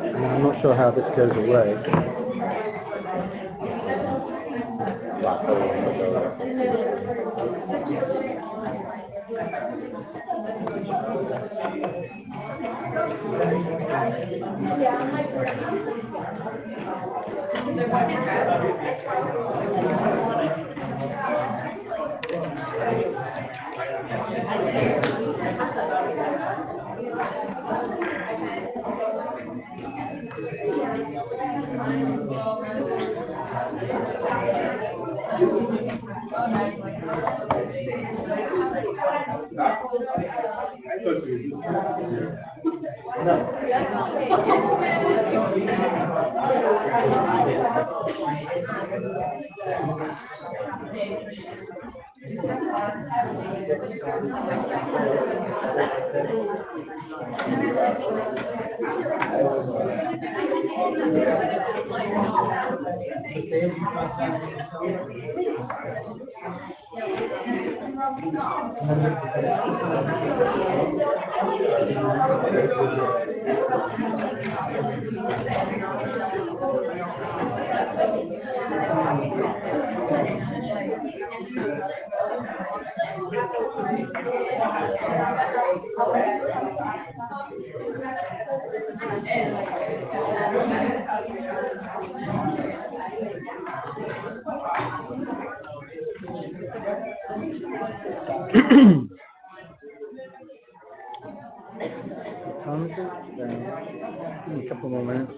And I'm not sure how this goes away. Time is it? Give me a couple more minutes.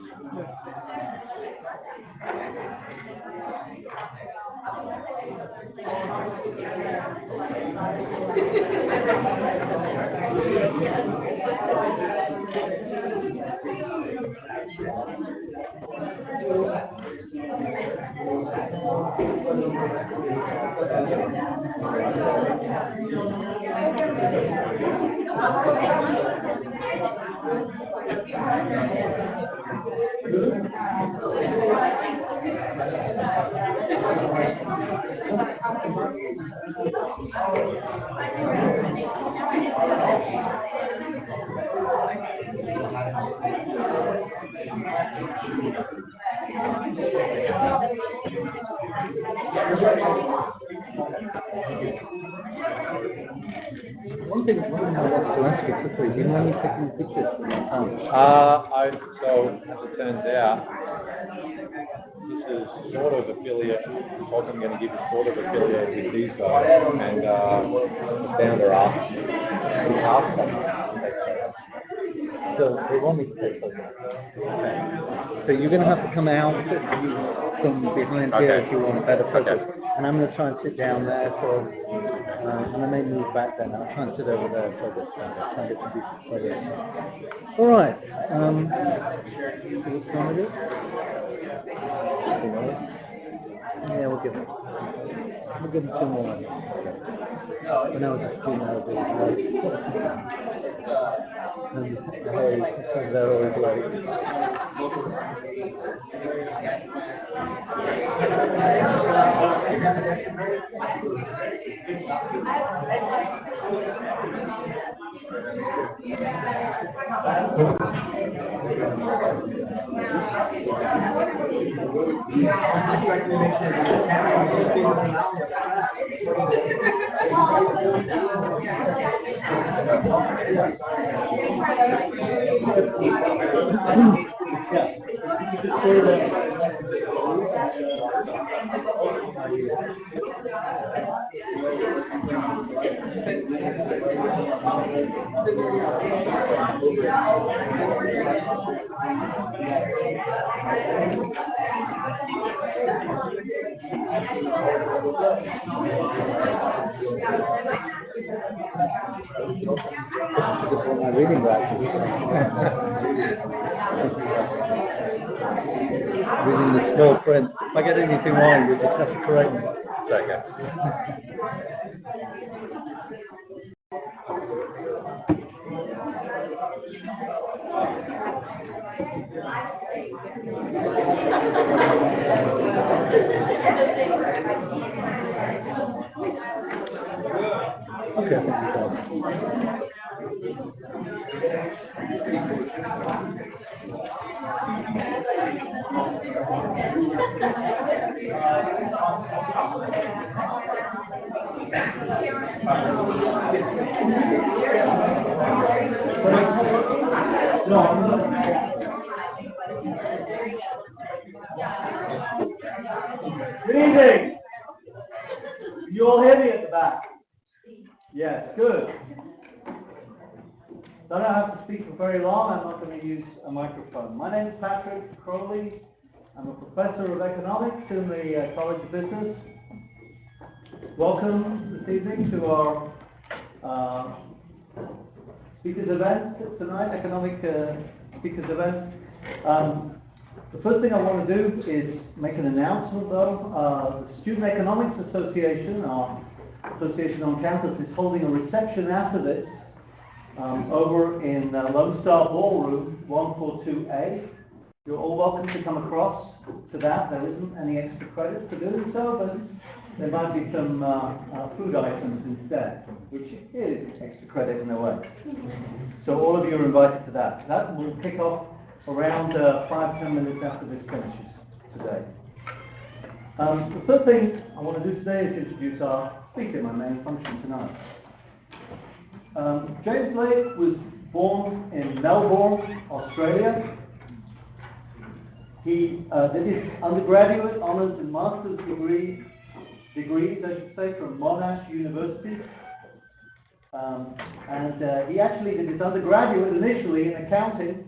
One thing I wanted to ask you quickly, do you mind me taking pictures from your phone? So, as it turns out, this is sort of affiliated, talk I'm going to give you sort of affiliated with these guys, and the founder asked them. So they want me to take photos. Okay. So you're going to have to come out from behind here if you want a better focus. Okay. And I'm going to try and sit down there for, and I may move back then. I'll try and sit over there for this time. Try and get some decent photos. All right. What time is it? Yeah, we'll give it 2 more. But now it's just 2 more. And they're always late. My reading glasses. Reading the small print. If I get anything wrong, you just have to correct me. Okay. Okay, I think it does. Good evening. You all hear me at the back? Yes, good. So I don't have to speak for very long. I'm not going to use a microphone. My name is Patrick Crowley. I'm a professor of economics in the College of Business. Welcome this evening to our speakers event tonight, economic speakers event. The first thing I want to do is make an announcement though. The Student Economics Association, our association on campus, is holding a reception after this over in Lone Star Ballroom 142A. You're all welcome to come across to that. There isn't any extra credit for doing so, but there might be some food items instead, which is extra credit in a way. So all of you are invited to that. That will kick off around 5-10 minutes after this finishes today. The first thing I want to do today is introduce our speaker, my main function tonight. James Blake was born in Melbourne, Australia. He did his undergraduate honours and master's degrees, I should say, from Monash University. And he actually did his undergraduate initially in accounting,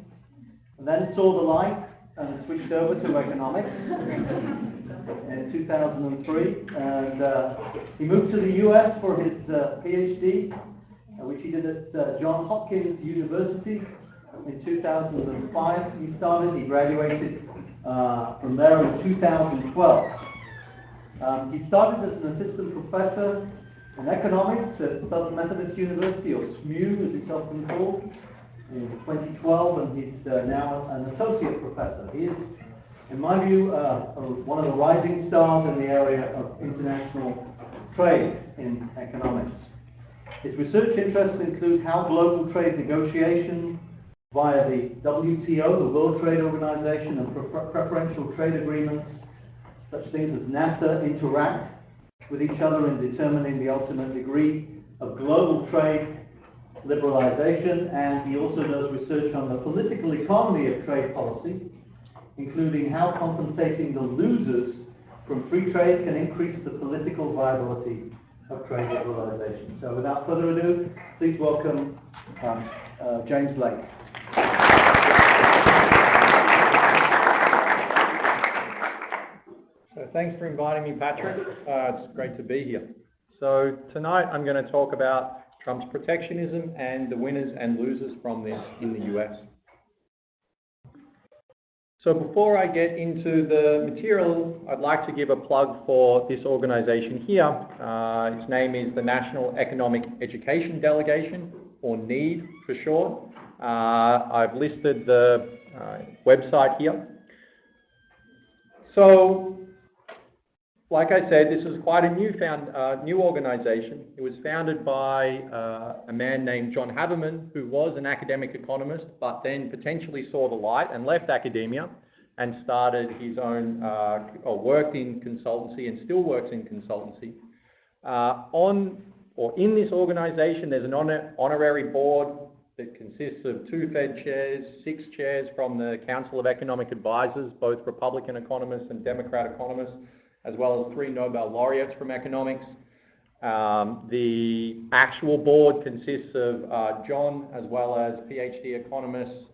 and then saw the light and switched over to economics in 2003. And he moved to the US for his PhD, which he did at Johns Hopkins University in 2005. He graduated from there in 2012. He started as an assistant professor in economics at Southern Methodist University, or SMU as it's often called, in 2012, and he's now an associate professor. He is, in my view, one of the rising stars in the area of international trade in economics. His research interests include how global trade negotiations via the WTO, the World Trade Organization, and preferential trade agreements, such things as NAFTA, interact with each other in determining the ultimate degree of global trade liberalization. And he also does research on the political economy of trade policy, including how compensating the losers from free trade can increase the political viability of trade liberalization. So without further ado, please welcome James Blake. So thanks for inviting me, Patrick. It's great to be here. So tonight I'm going to talk about Trump's protectionism and the winners and losers from this in the US. So before I get into the material, I'd like to give a plug for this organization here. Its name is the National Economic Education Delegation, or NEED for short. I've listed the website here. So, like I said, this is quite a new organization. It was founded by a man named John Haberman, who was an academic economist, but then potentially saw the light and left academia and started his own, or worked in consultancy and still works in consultancy. In this organization, there's an honorary board that consists of 2 Fed chairs, 6 chairs from the Council of Economic Advisors, both Republican economists and Democrat economists, as well as 3 Nobel laureates from economics. The actual board consists of John, as well as PhD economists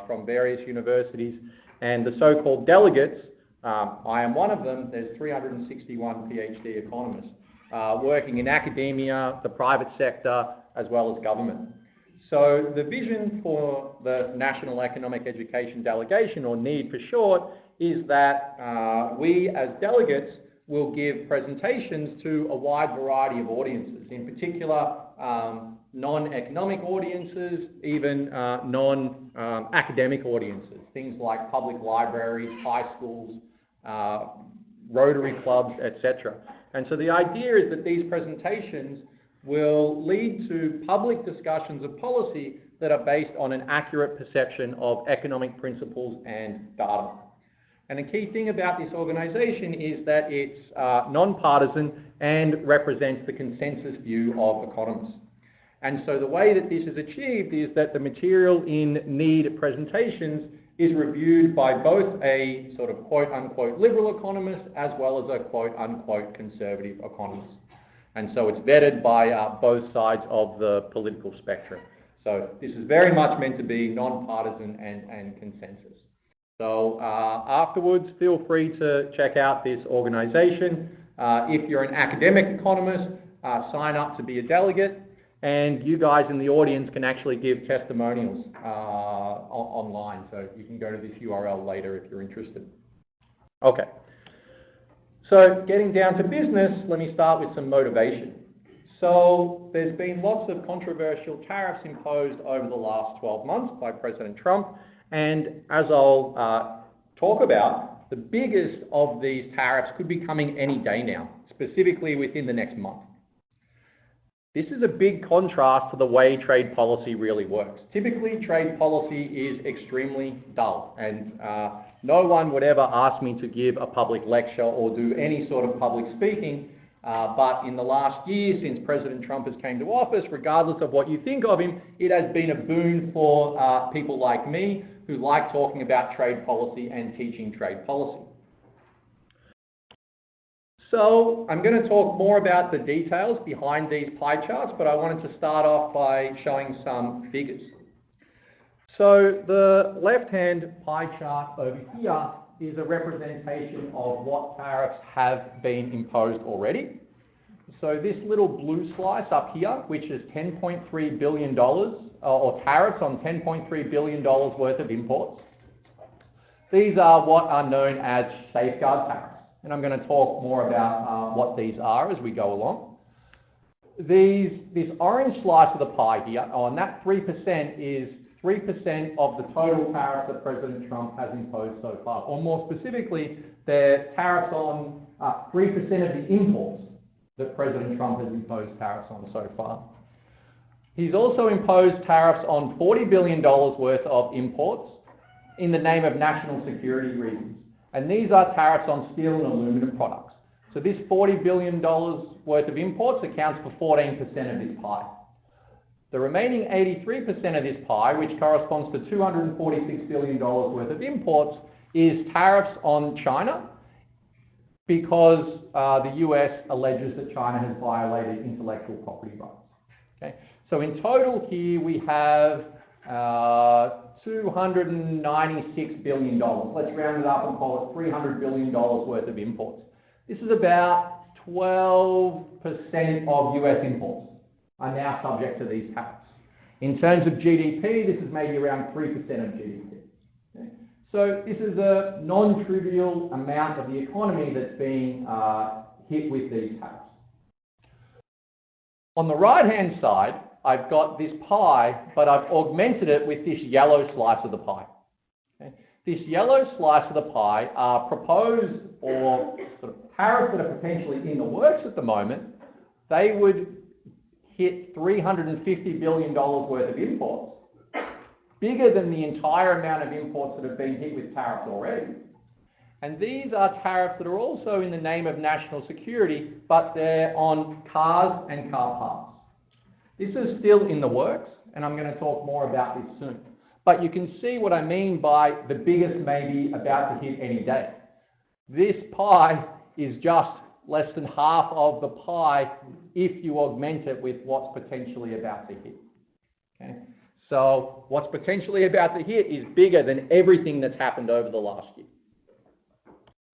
from various universities, and the so-called delegates. I am one of them. There's 361 PhD economists working in academia, the private sector, as well as government. So the vision for the National Economic Education Delegation, or NEED for short, is that we as delegates will give presentations to a wide variety of audiences, in particular non-economic audiences, even non-academic audiences, things like public libraries, high schools, Rotary clubs, etc. And so the idea is that these presentations will lead to public discussions of policy that are based on an accurate perception of economic principles and data. And the key thing about this organisation is that it's non-partisan and represents the consensus view of economists. And so the way that this is achieved is that the material in need presentations is reviewed by both a sort of quote-unquote liberal economist as well as a quote-unquote conservative economist. And so it's vetted by both sides of the political spectrum. So this is very much meant to be non-partisan and consensus. So afterwards, feel free to check out this organisation. If you're an academic economist, sign up to be a delegate, and you guys in the audience can actually give testimonials online. So you can go to this URL later if you're interested. Okay. So getting down to business, let me start with some motivation. So there's been lots of controversial tariffs imposed over the last 12 months by President Trump. And as I'll talk about, the biggest of these tariffs could be coming any day now, specifically within the next month. This is a big contrast to the way trade policy really works. Typically, trade policy is extremely dull, and no one would ever ask me to give a public lecture or do any sort of public speaking. But in the last year, since President Trump has came to office, regardless of what you think of him, it has been a boon for people like me who like talking about trade policy and teaching trade policy. So I'm going to talk more about the details behind these pie charts, but I wanted to start off by showing some figures. So the left-hand pie chart over here is a representation of what tariffs have been imposed already. So this little blue slice up here, which is $10.3 billion, or tariffs on $10.3 billion worth of imports. These are what are known as safeguard tariffs. And I'm going to talk more about what these are as we go along. This orange slice of the pie here, and that 3% is 3% of the total tariffs that President Trump has imposed so far. Or more specifically, they're tariffs on 3% of the imports that President Trump has imposed tariffs on so far. He's also imposed tariffs on $40 billion worth of imports in the name of national security reasons. And these are tariffs on steel and aluminum products. So this $40 billion worth of imports accounts for 14% of this pie. The remaining 83% of this pie, which corresponds to $246 billion worth of imports, is tariffs on China because the US alleges that China has violated intellectual property rights. Okay? So in total here we have $296 billion. Let's round it up and call it $300 billion worth of imports. This is about 12% of US imports are now subject to these tariffs. In terms of GDP, this is maybe around 3% of GDP. Okay? So this is a non-trivial amount of the economy that's being hit with these tariffs. On the right-hand side, I've got this pie, but I've augmented it with this yellow slice of the pie. Okay? This yellow slice of the pie are proposed or sort of tariffs that are potentially in the works at the moment. They would hit $350 billion worth of imports, bigger than the entire amount of imports that have been hit with tariffs already. And these are tariffs that are also in the name of national security, but they're on cars and car parts. This is still in the works, and I'm going to talk more about this soon. But you can see what I mean by the biggest maybe about to hit any day. This pie is just less than half of the pie if you augment it with what's potentially about to hit. Okay? So what's potentially about to hit is bigger than everything that's happened over the last year.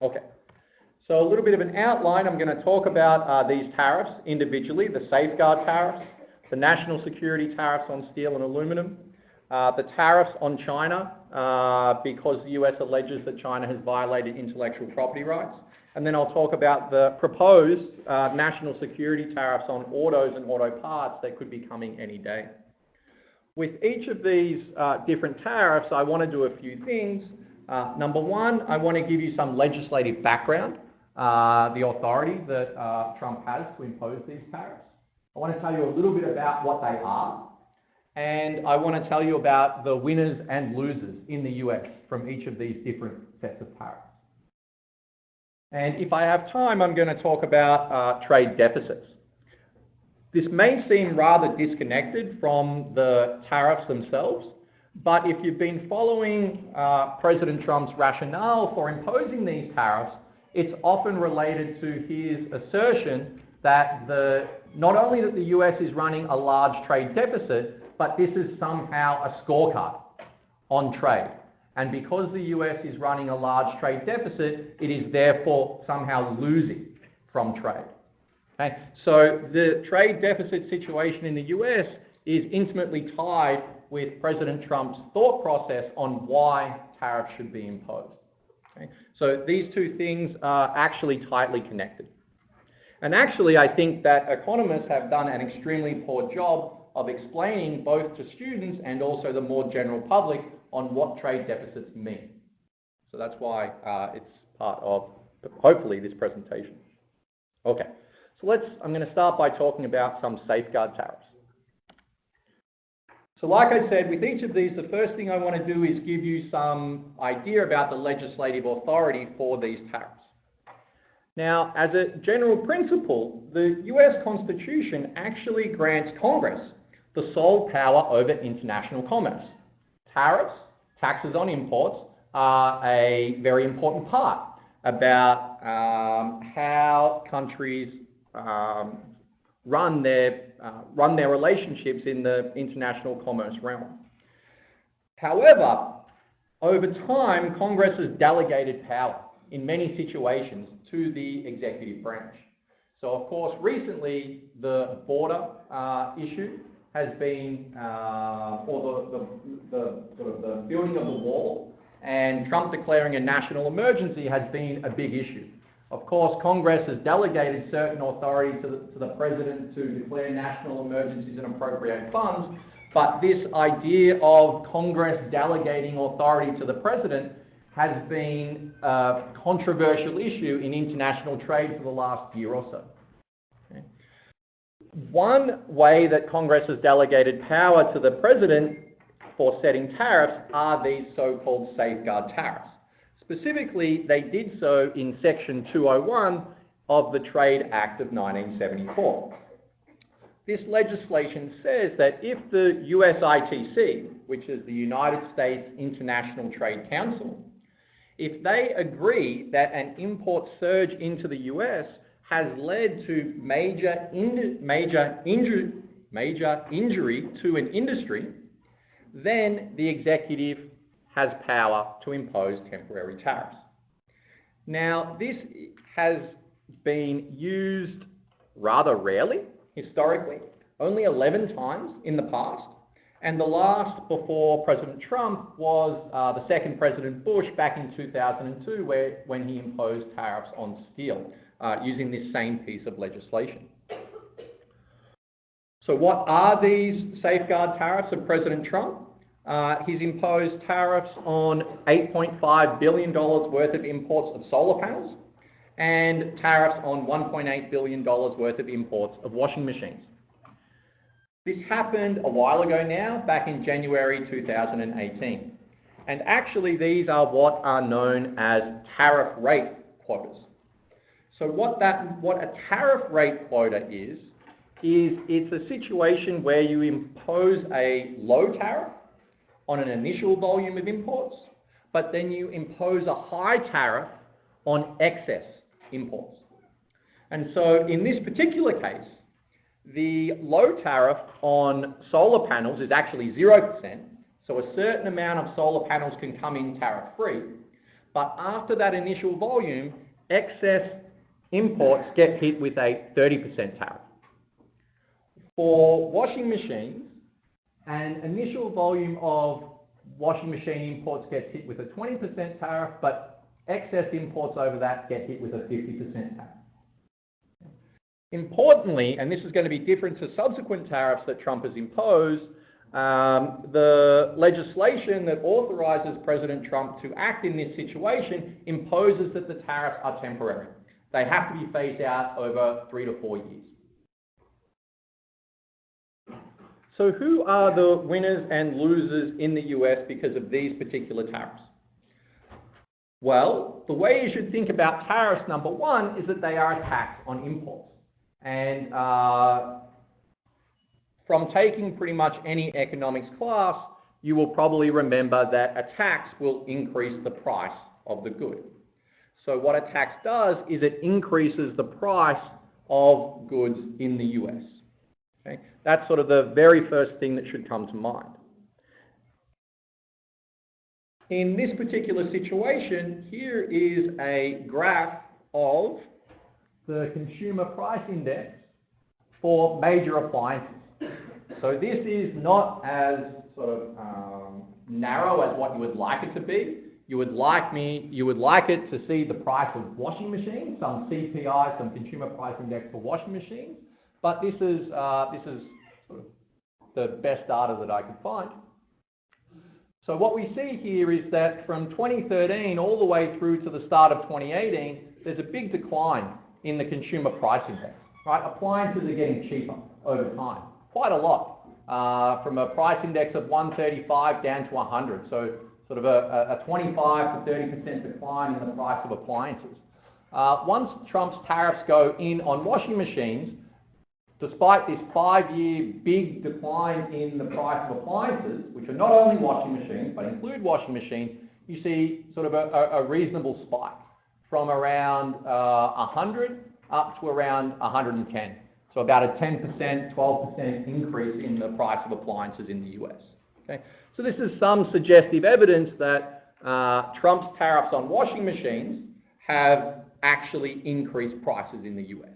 Okay, so a little bit of an outline. I'm going to talk about these tariffs individually, the safeguard tariffs, the national security tariffs on steel and aluminum, the tariffs on China because the US alleges that China has violated intellectual property rights. And then I'll talk about the proposed national security tariffs on autos and auto parts that could be coming any day. With each of these different tariffs, I want to do a few things. Number one, I want to give you some legislative background, the authority that Trump has to impose these tariffs. I want to tell you a little bit about what they are, and I want to tell you about the winners and losers in the US from each of these different sets of tariffs. And if I have time, I'm going to talk about trade deficits. This may seem rather disconnected from the tariffs themselves, but if you've been following President Trump's rationale for imposing these tariffs, it's often related to his assertion that not only that the US is running a large trade deficit, but this is somehow a scorecard on trade. And because the US is running a large trade deficit, it is therefore somehow losing from trade. Okay? So the trade deficit situation in the US is intimately tied with President Trump's thought process on why tariffs should be imposed. Okay? So these two things are actually tightly connected. And actually, I think that economists have done an extremely poor job of explaining both to students and also the more general public on what trade deficits mean. So that's why it's part of, hopefully, this presentation. Okay, so I'm going to start by talking about some safeguard tariffs. So like I said, with each of these, the first thing I want to do is give you some idea about the legislative authority for these tariffs. Now, as a general principle, the US Constitution actually grants Congress the sole power over international commerce. Tariffs, taxes on imports, are a very important part about how countries run their relationships in the international commerce realm. However, over time, Congress has delegated power in many situations to the executive branch. So, of course, recently the border issue has been, or the building of the wall, and Trump declaring a national emergency has been a big issue. Of course, Congress has delegated certain authority to the president to declare national emergencies and appropriate funds, but this idea of Congress delegating authority to the president has been a controversial issue in international trade for the last year or so. Okay. One way that Congress has delegated power to the president for setting tariffs are these so-called safeguard tariffs. Specifically, they did so in Section 201 of the Trade Act of 1974. This legislation says that if the USITC, which is the United States International Trade Council, if they agree that an import surge into the US has led to major injury to an industry, then the executive has power to impose temporary tariffs. Now, this has been used rather rarely, historically, only 11 times in the past, and the last before President Trump was the second President Bush back in 2002, when he imposed tariffs on steel, using this same piece of legislation. So what are these safeguard tariffs of President Trump? He's imposed tariffs on $8.5 billion worth of imports of solar panels and tariffs on $1.8 billion worth of imports of washing machines. This happened a while ago now, back in January 2018. And actually, these are what are known as tariff rate quotas. So what a tariff rate quota is it's a situation where you impose a low tariff on an initial volume of imports, but then you impose a high tariff on excess imports. And so in this particular case, the low tariff on solar panels is actually 0%, so a certain amount of solar panels can come in tariff-free, but after that initial volume, excess imports get hit with a 30% tariff. For washing machines, an initial volume of washing machine imports gets hit with a 20% tariff, but excess imports over that get hit with a 50% tariff. Importantly, and this is going to be different to subsequent tariffs that Trump has imposed, the legislation that authorizes President Trump to act in this situation imposes that the tariffs are temporary. They have to be phased out over 3 to 4 years. So who are the winners and losers in the US because of these particular tariffs? Well, the way you should think about tariffs, number one, is that they are a tax on imports. And from taking pretty much any economics class, you will probably remember that a tax will increase the price of the good. So what a tax does is it increases the price of goods in the US. Okay? That's sort of the very first thing that should come to mind. In this particular situation, here is a graph of the consumer price index for major appliances. So this is not as sort of narrow as what you would like it to be. You would like it to see the price of washing machines, some CPI, some consumer price index for washing machines, but this is sort of the best data that I could find. So what we see here is that from 2013 all the way through to the start of 2018, there's a big decline in the consumer price index. Right? Appliances are getting cheaper over time, quite a lot, from a price index of 135 down to 100. So sort of a 25 to 30% decline in the price of appliances. Once Trump's tariffs go in on washing machines, despite this 5-year big decline in the price of appliances, which are not only washing machines, but include washing machines, you see sort of a reasonable spike from around 100 up to around 110. So about a 10%, 12% increase in the price of appliances in the US. Okay? So this is some suggestive evidence that Trump's tariffs on washing machines have actually increased prices in the US.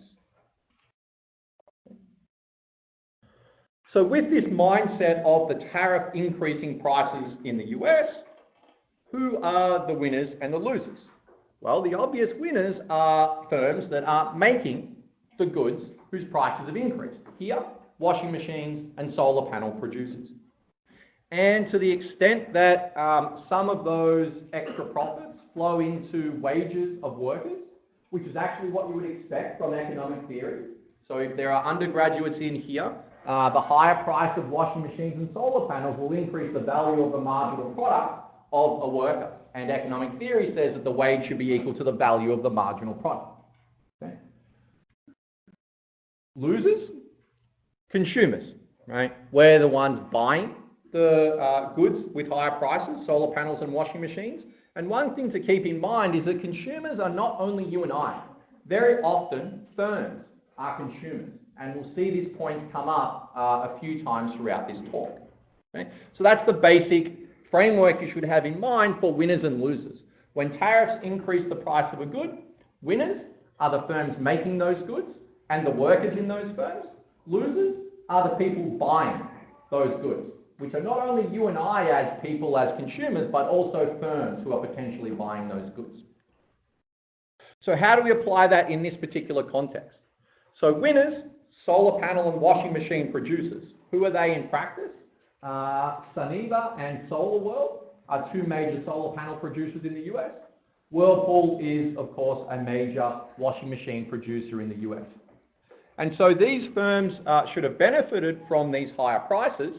So with this mindset of the tariff increasing prices in the US, who are the winners and the losers? Well, the obvious winners are firms that are making the goods whose prices have increased. Here, washing machines and solar panel producers. And to the extent that some of those extra profits flow into wages of workers, which is actually what you would expect from economic theory. So if there are undergraduates in here, the higher price of washing machines and solar panels will increase the value of the marginal product of a worker. And economic theory says that the wage should be equal to the value of the marginal product. Okay. Losers? Consumers, right? We're the ones buying the goods with higher prices, solar panels and washing machines. And one thing to keep in mind is that consumers are not only you and I. Very often, firms are consumers. And we'll see this point come up a few times throughout this talk. Okay? So that's the basic framework you should have in mind for winners and losers. When tariffs increase the price of a good, winners are the firms making those goods and the workers in those firms. Losers are the people buying those goods, which are not only you and I as people, as consumers, but also firms who are potentially buying those goods. So how do we apply that in this particular context? So winners, solar panel and washing machine producers. Who are they in practice? Suniva and SolarWorld are two major solar panel producers in the US. Whirlpool is, of course, a major washing machine producer in the US. And so these firms should have benefited from these higher prices,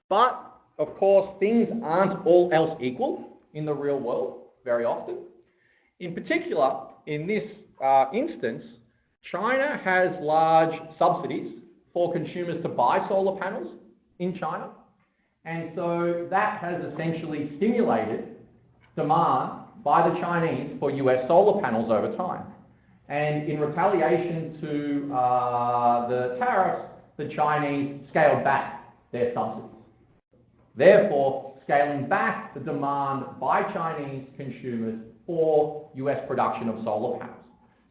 but of course things aren't all else equal in the real world very often. In particular, in this instance, China has large subsidies for consumers to buy solar panels in China. And so that has essentially stimulated demand by the Chinese for US solar panels over time. And in retaliation to the tariffs, the Chinese scaled back their subsidies. Therefore, scaling back the demand by Chinese consumers for US production of solar panels.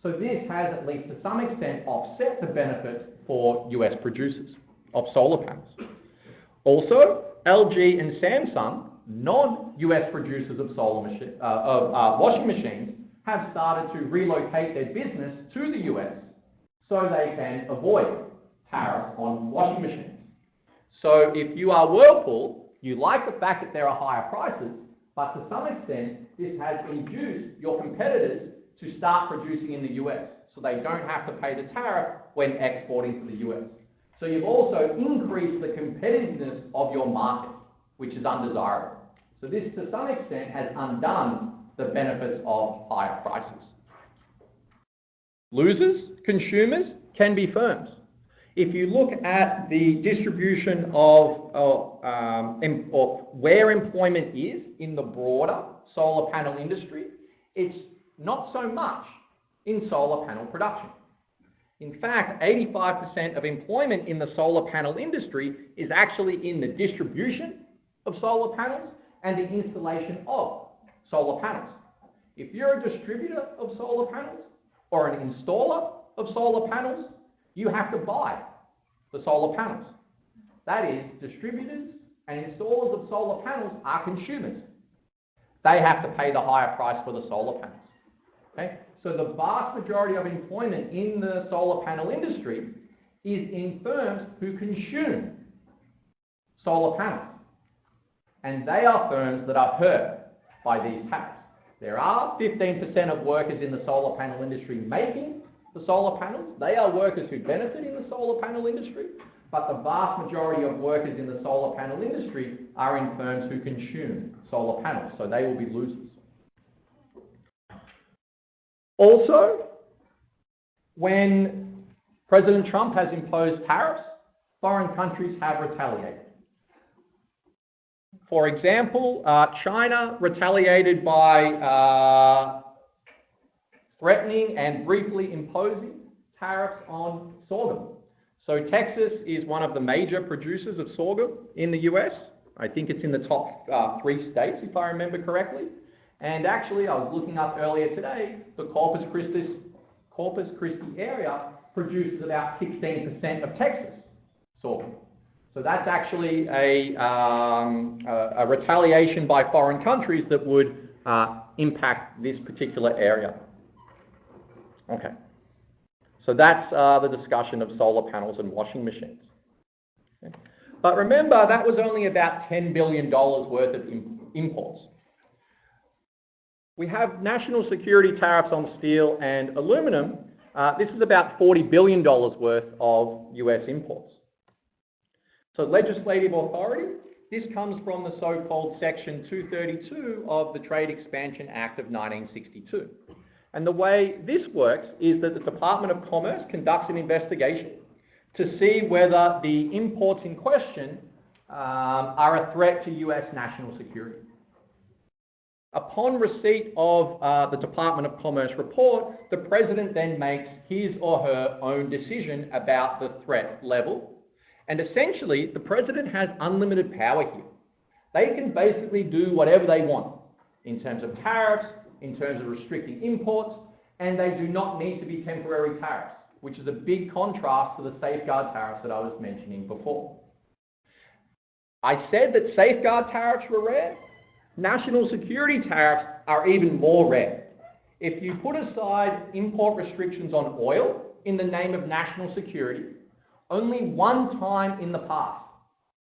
So this has, at least to some extent, offset the benefits for US producers of solar panels. Also, LG and Samsung, non-US producers of washing machines, have started to relocate their business to the US so they can avoid tariffs on washing machines. So if you are Whirlpool, you like the fact that there are higher prices, but to some extent, this has induced your competitors to start producing in the US, so they don't have to pay the tariff when exporting to the US. So you've also increased the competitiveness of your market, which is undesirable. So this, to some extent, has undone the benefits of higher prices. Losers, consumers, can be firms. If you look at the distribution of where employment is in the broader solar panel industry, it's not so much in solar panel production. In fact, 85% of employment in the solar panel industry is actually in the distribution of solar panels and the installation of solar panels. If you're a distributor of solar panels or an installer of solar panels, you have to buy the solar panels. That is, distributors and installers of solar panels are consumers. They have to pay the higher price for the solar panels. Okay? So the vast majority of employment in the solar panel industry is in firms who consume solar panels. And they are firms that are hurt by these tariffs. There are 15% of workers in the solar panel industry making the solar panels. They are workers who benefit in the solar panel industry, but the vast majority of workers in the solar panel industry are in firms who consume solar panels, so they will be losers. Also, when President Trump has imposed tariffs, foreign countries have retaliated. For example, China retaliated by threatening and briefly imposing tariffs on sorghum. So Texas is one of the major producers of sorghum in the US. I think it's in the top 3 states, if I remember correctly. And actually, I was looking up earlier today, the Corpus Christi area produces about 16% of Texas sorghum. So that's actually a retaliation by foreign countries that would impact this particular area. Okay. So that's the discussion of solar panels and washing machines. Okay. But remember, that was only about $10 billion worth of imports. We have national security tariffs on steel and aluminum. This is about $40 billion worth of US imports. So legislative authority, this comes from the so-called Section 232 of the Trade Expansion Act of 1962. And the way this works is that the Department of Commerce conducts an investigation to see whether the imports in question are a threat to US national security. Upon receipt of the Department of Commerce report, the President then makes his or her own decision about the threat level. And essentially, the President has unlimited power here. They can basically do whatever they want in terms of tariffs, in terms of restricting imports, and they do not need to be temporary tariffs, which is a big contrast to the safeguard tariffs that I was mentioning before. I said that safeguard tariffs were rare. National security tariffs are even more rare. If you put aside import restrictions on oil in the name of national security, only one time in the past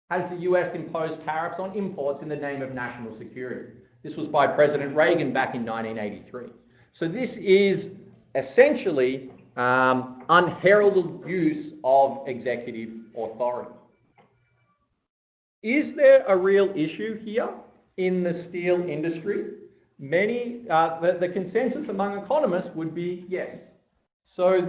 has the US imposed tariffs on imports in the name of national security. This was by President Reagan back in 1983. So this is essentially unheralded use of executive authority. Is there a real issue here in the steel industry? The consensus among economists would be yes. So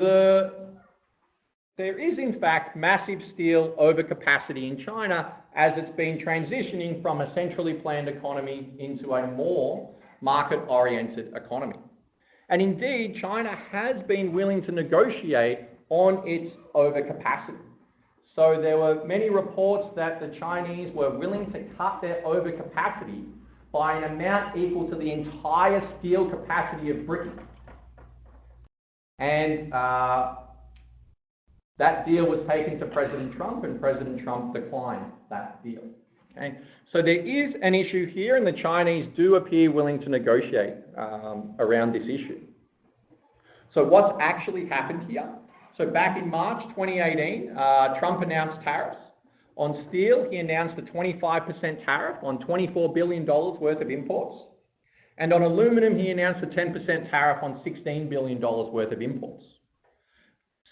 there is, in fact, massive steel overcapacity in China as it's been transitioning from a centrally planned economy into a more market-oriented economy. And indeed, China has been willing to negotiate on its overcapacity. So there were many reports that the Chinese were willing to cut their overcapacity by an amount equal to the entire steel capacity of Britain. And that deal was taken to President Trump, and President Trump declined that deal. Okay? So there is an issue here, and the Chinese do appear willing to negotiate around this issue. So what's actually happened here? So back in March 2018, Trump announced tariffs. On steel, he announced a 25% tariff on $24 billion worth of imports. And on aluminum, he announced a 10% tariff on $16 billion worth of imports.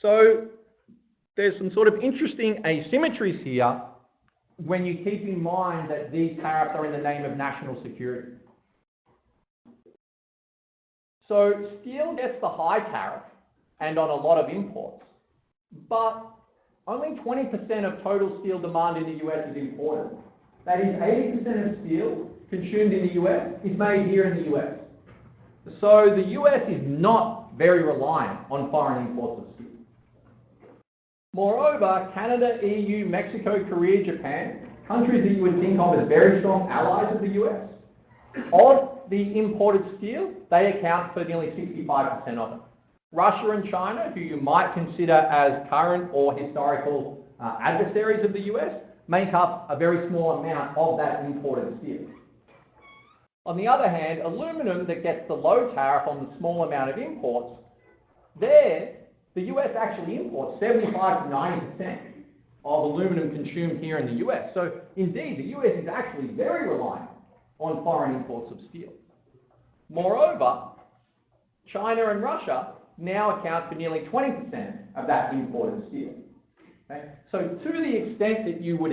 So there's some sort of interesting asymmetries here when you keep in mind that these tariffs are in the name of national security. So steel gets the high tariff and on a lot of imports, but only 20% of total steel demand in the US is imported. That is, 80% of steel consumed in the US is made here in the US. So the US is not very reliant on foreign imports of steel. Moreover, Canada, EU, Mexico, Korea, Japan, countries that you would think of as very strong allies of the US, of the imported steel, they account for nearly 65% of it. Russia and China, who you might consider as current or historical adversaries of the US, make up a very small amount of that imported steel. On the other hand, aluminum that gets the low tariff on the small amount of imports, there, the US actually imports 75 to 90% of aluminum consumed here in the US. So indeed, the US is actually very reliant on foreign imports of steel. Moreover, China and Russia now account for nearly 20% of that imported steel. Okay? So to the extent that you would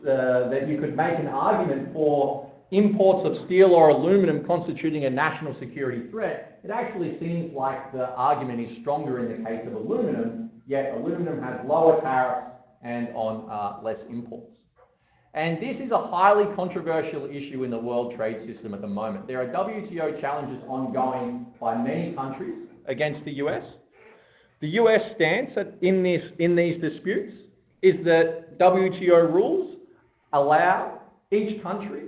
that you could make an argument for imports of steel or aluminum constituting a national security threat, it actually seems like the argument is stronger in the case of aluminum, yet aluminum has lower tariffs and on less imports. And this is a highly controversial issue in the world trade system at the moment. There are WTO challenges ongoing by many countries against the US. The US stance in these disputes is that WTO rules allow each country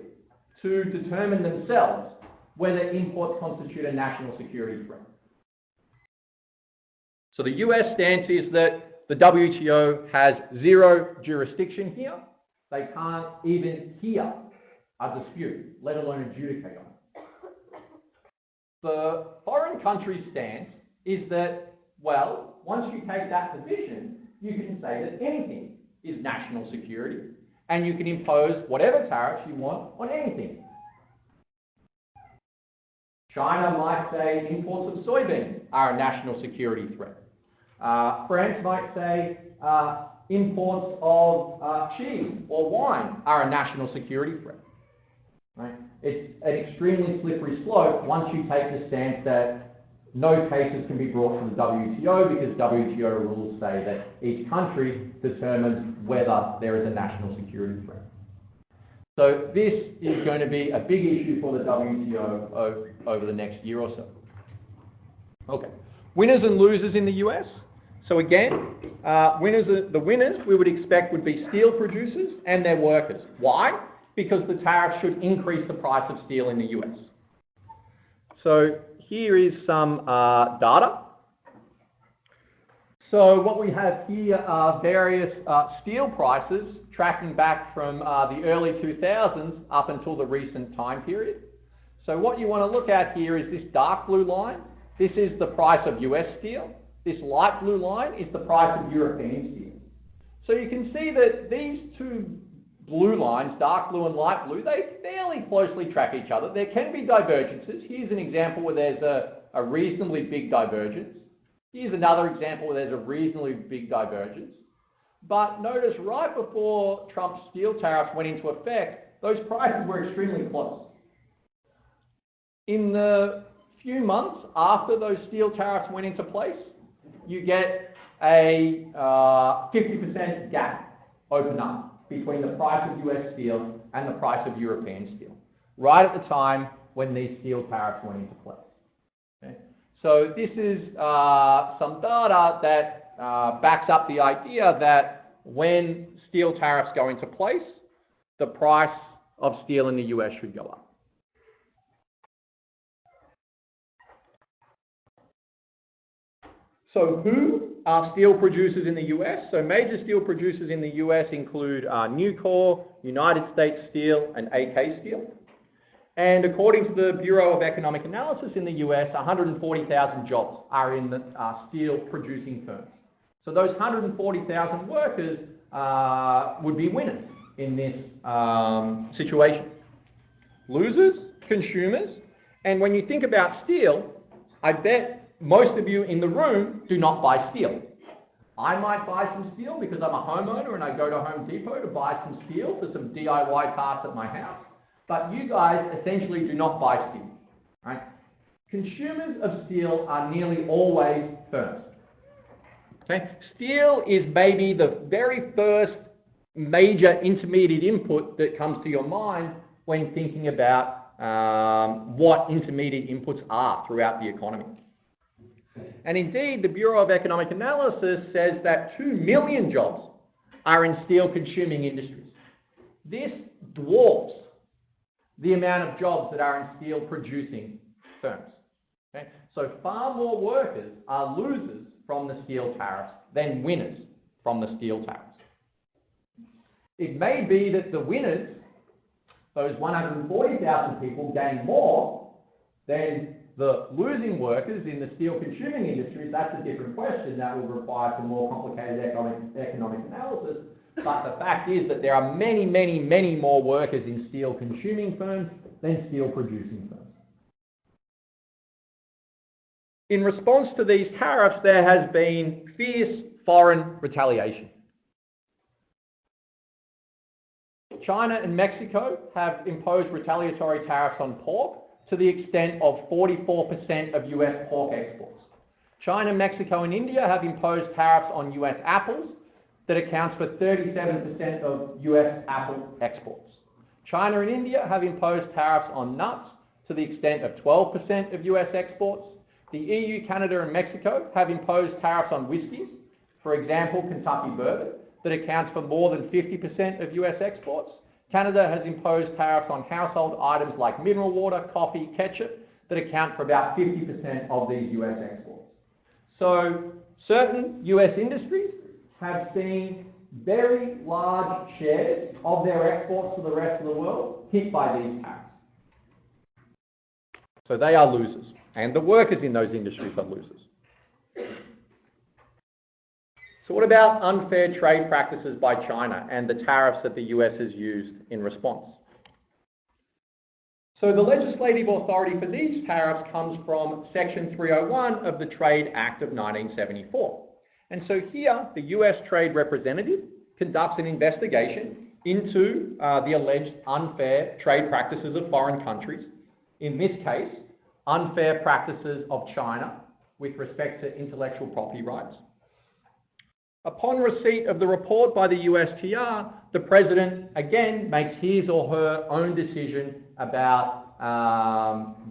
to determine themselves whether imports constitute a national security threat. So the US stance is that the WTO has zero jurisdiction here. They can't even hear a dispute, let alone adjudicate on it. The foreign country's stance is that, well, once you take that position, you can say that anything is national security, and you can impose whatever tariffs you want on anything. China might say imports of soybeans are a national security threat. France might say imports of cheese or wine are a national security threat. Right? It's an extremely slippery slope once you take the stance that no cases can be brought from the WTO because WTO rules say that each country determines whether there is a national security threat. So this is going to be a big issue for the WTO over the next year or so. Okay, winners and losers in the US. So again, the winners we would expect would be steel producers and their workers. Why? Because the tariffs should increase the price of steel in the US. So here is some data. So what we have here are various steel prices tracking back from the early 2000s up until the recent time period. So what you want to look at here is this dark blue line. This is the price of US steel. This light blue line is the price of European steel. So you can see that these two blue lines, dark blue and light blue, they fairly closely track each other. There can be divergences. Here's an example where there's a reasonably big divergence. Here's another example where there's a reasonably big divergence. But notice right before Trump's steel tariffs went into effect, those prices were extremely close. In the few months after those steel tariffs went into place, you get a 50% gap open up between the price of US steel and the price of European steel, right at the time when these steel tariffs went into place. Okay? So this is some data that backs up the idea that when steel tariffs go into place, the price of steel in the US should go up. So who are steel producers in the US? So major steel producers in the US include Nucor, United States Steel, and AK Steel. And according to the Bureau of Economic Analysis in the US, 140,000 jobs are in the steel producing firms. So those 140,000 workers would be winners in this situation. Losers, consumers, and when you think about steel, I bet most of you in the room do not buy steel. I might buy some steel because I'm a homeowner and I go to Home Depot to buy some steel for some DIY parts at my house. But you guys essentially do not buy steel, right? Consumers of steel are nearly always firms. Okay? Steel is maybe the very first major intermediate input that comes to your mind when thinking about what intermediate inputs are throughout the economy. And indeed, the Bureau of Economic Analysis says that 2 million jobs are in steel-consuming industries. This dwarfs the amount of jobs that are in steel-producing firms. Okay? So far more workers are losers from the steel tariffs than winners from the steel tariffs. It may be that the winners, those 140,000 people, gain more than the losing workers in the steel-consuming industries. That's a different question that will require some more complicated economic analysis. But the fact is that there are many, many, many more workers in steel-consuming firms than steel-producing firms. In response to these tariffs, there has been fierce foreign retaliation. China and Mexico have imposed retaliatory tariffs on pork to the extent of 44% of US pork exports. China, Mexico, and India have imposed tariffs on US apples that accounts for 37% of US apple exports. China and India have imposed tariffs on nuts to the extent of 12% of US exports. The EU, Canada, and Mexico have imposed tariffs on whiskies, for example, Kentucky bourbon, that accounts for more than 50% of US exports. Canada has imposed tariffs on household items like mineral water, coffee, ketchup, that account for about 50% of these US exports. So certain US industries have seen very large shares of their exports to the rest of the world hit by these tariffs. So they are losers, and the workers in those industries are losers. So what about unfair trade practices by China and the tariffs that the US has used in response? So the legislative authority for these tariffs comes from Section 301 of the Trade Act of 1974. And so here, the US Trade Representative conducts an investigation into the alleged unfair trade practices of foreign countries. In this case, unfair practices of China with respect to intellectual property rights. Upon receipt of the report by the USTR, the President again makes his or her own decision about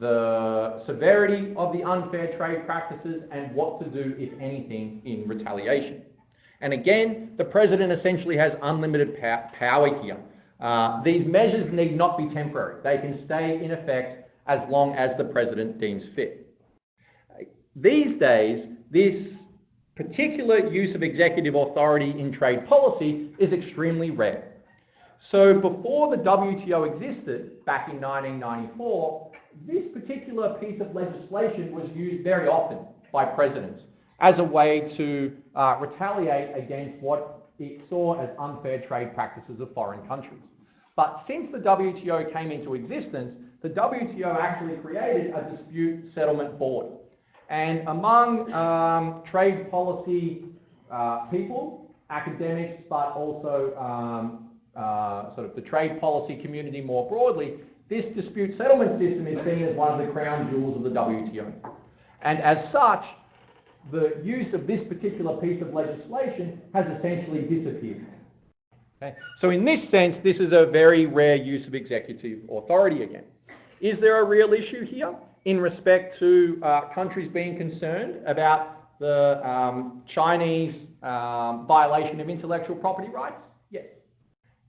the severity of the unfair trade practices and what to do, if anything, in retaliation. And again, the President essentially has unlimited power here. These measures need not be temporary. They can stay in effect as long as the President deems fit. These days, this particular use of executive authority in trade policy is extremely rare. So before the WTO existed, back in 1994, this particular piece of legislation was used very often by presidents as a way to retaliate against what it saw as unfair trade practices of foreign countries. But since the WTO came into existence, the WTO actually created a dispute settlement board. And among trade policy people, academics, but also sort of the trade policy community more broadly, this dispute settlement system is seen as one of the crown jewels of the WTO. And as such, the use of this particular piece of legislation has essentially disappeared. Okay? So in this sense, this is a very rare use of executive authority again. Is there a real issue here in respect to countries being concerned about the Chinese violation of intellectual property rights? Yes.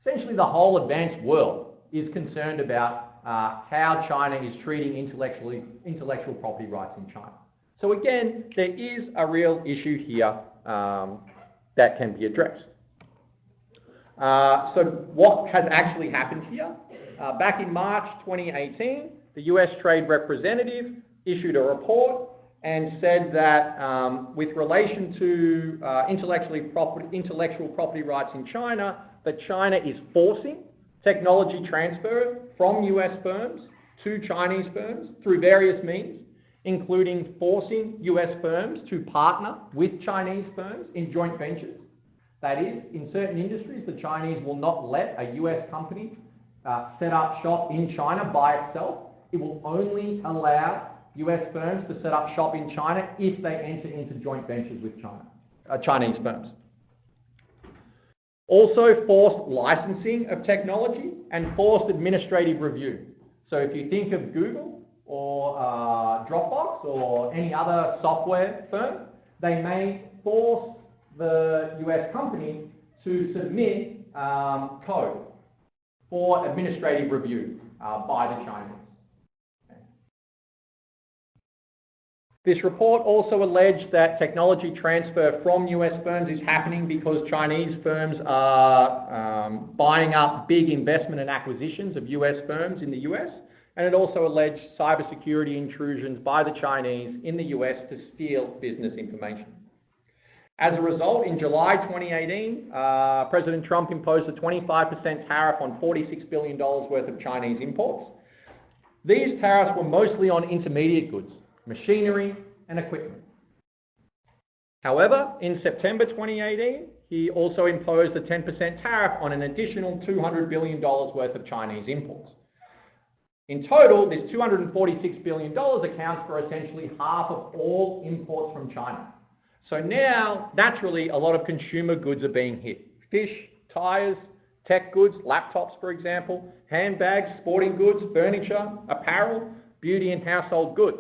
Essentially, the whole advanced world is concerned about how China is treating intellectual property rights in China. So again, there is a real issue here that can be addressed. So what has actually happened here? Back in March 2018, the US Trade Representative issued a report and said that with relation to intellectual property rights in China, that China is forcing technology transfer from US firms to Chinese firms through various means, including forcing US firms to partner with Chinese firms in joint ventures. That is, in certain industries, the Chinese will not let a US company set up shop in China by itself. It will only allow US firms to set up shop in China if they enter into joint ventures with Chinese firms. Also, forced licensing of technology and forced administrative review. So if you think of Google or Dropbox or any other software firm, they may force the US company to submit code for administrative review by the Chinese. This report also alleged that technology transfer from US firms is happening because Chinese firms are buying up big investment and acquisitions of US firms in the US, and it also alleged cybersecurity intrusions by the Chinese in the US to steal business information. As a result, in July 2018, President Trump imposed a 25% tariff on $46 billion worth of Chinese imports. These tariffs were mostly on intermediate goods, machinery and equipment. However, in September 2018, he also imposed a 10% tariff on an additional $200 billion worth of Chinese imports. In total, this $246 billion accounts for essentially half of all imports from China. So now, naturally, a lot of consumer goods are being hit. Fish, tyres, tech goods, laptops, for example, handbags, sporting goods, furniture, apparel, beauty and household goods.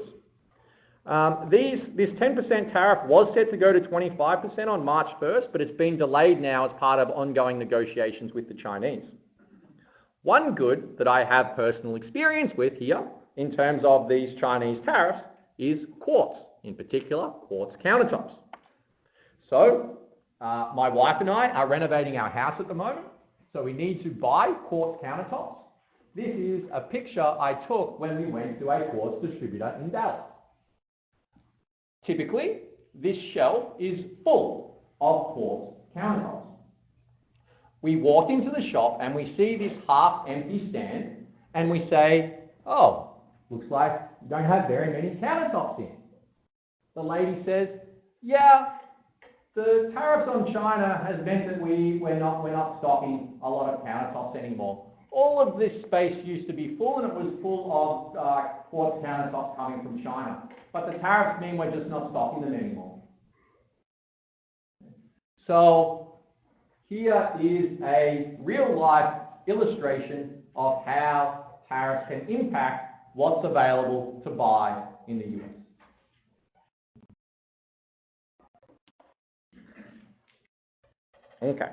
This 10% tariff was set to go to 25% on March 1st, but it's been delayed now as part of ongoing negotiations with the Chinese. One good that I have personal experience with here, in terms of these Chinese tariffs, is quartz, in particular, quartz countertops. So, my wife and I are renovating our house at the moment, so we need to buy quartz countertops. This is a picture I took when we went to a quartz distributor in Dallas. Typically, this shelf is full of quartz countertops. We walk into the shop and we see this half-empty stand, and we say, oh, looks like you don't have very many countertops in. The lady says, yeah, the tariffs on China has meant that we're not stocking a lot of countertops anymore. All of this space used to be full, and it was full of quartz countertops coming from China. But the tariffs mean we're just not stocking them anymore. So here is a real-life illustration of how tariffs can impact what's available to buy in the US. Okay.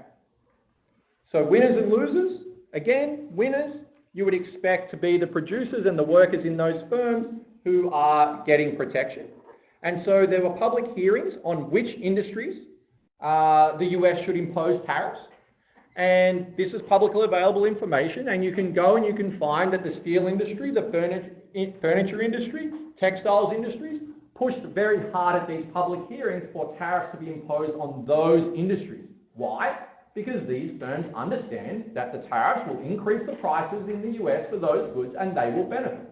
So winners and losers. Again, winners, you would expect to be the producers and the workers in those firms who are getting protection. And so there were public hearings on which industries the US should impose tariffs. And this is publicly available information, and you can go and you can find that the steel industry, the furniture industry, textiles industries pushed very hard at these public hearings for tariffs to be imposed on those industries. Why? Because these firms understand that the tariffs will increase the prices in the US for those goods and they will benefit.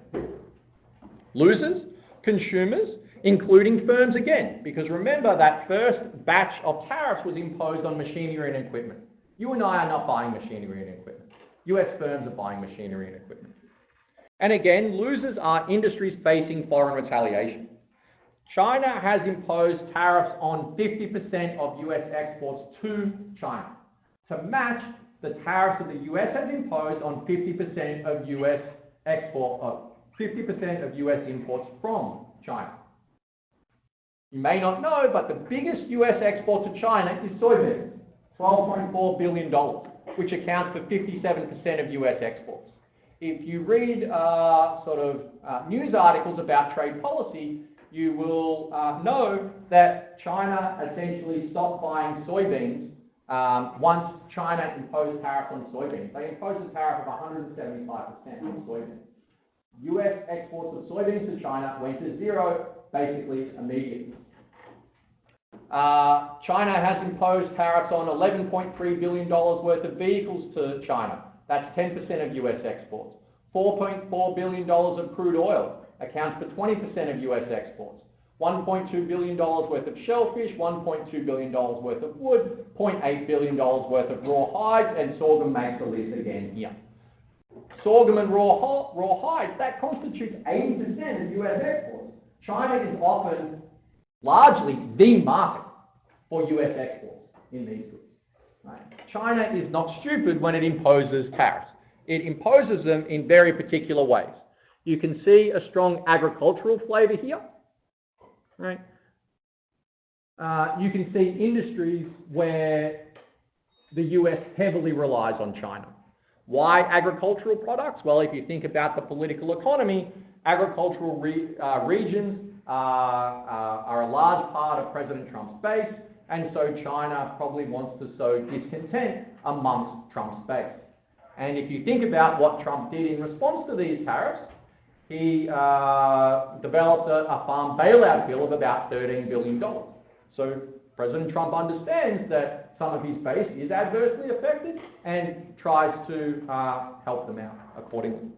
Losers, consumers, including firms again, because remember that first batch of tariffs was imposed on machinery and equipment. You and I are not buying machinery and equipment. US firms are buying machinery and equipment. And again, losers are industries facing foreign retaliation. China has imposed tariffs on 50% of US exports to China to match the tariffs that the US has imposed on 50% of US imports from China. You may not know, but the biggest US export to China is soybeans, $12.4 billion, which accounts for 57% of US exports. If you read news articles about trade policy, you will know that China essentially stopped buying soybeans once China imposed tariffs on soybeans. They imposed a tariff of 175% on soybeans. US exports of soybeans to China went to zero basically immediately. China has imposed tariffs on $11.3 billion worth of vehicles to China. That's 10% of US exports. $4.4 billion of crude oil. accounts for 20% of US exports. $1.2 billion worth of shellfish, $1.2 billion worth of wood, $0.8 billion worth of raw hides, and sorghum makes the list again here. Sorghum and raw hides, that constitutes 80% of US exports. China is often largely the market for US exports in these goods. Right? China is not stupid when it imposes tariffs. It imposes them in very particular ways. You can see a strong agricultural flavour here. Right? You can see industries where the US heavily relies on China. Why agricultural products? Well, if you think about the political economy, agricultural regions are a large part of President Trump's base, and so China probably wants to sow discontent amongst Trump's base. And if you think about what Trump did in response to these tariffs, he developed a farm bailout bill of about $13 billion. So President Trump understands that some of his base is adversely affected and tries to help them out accordingly.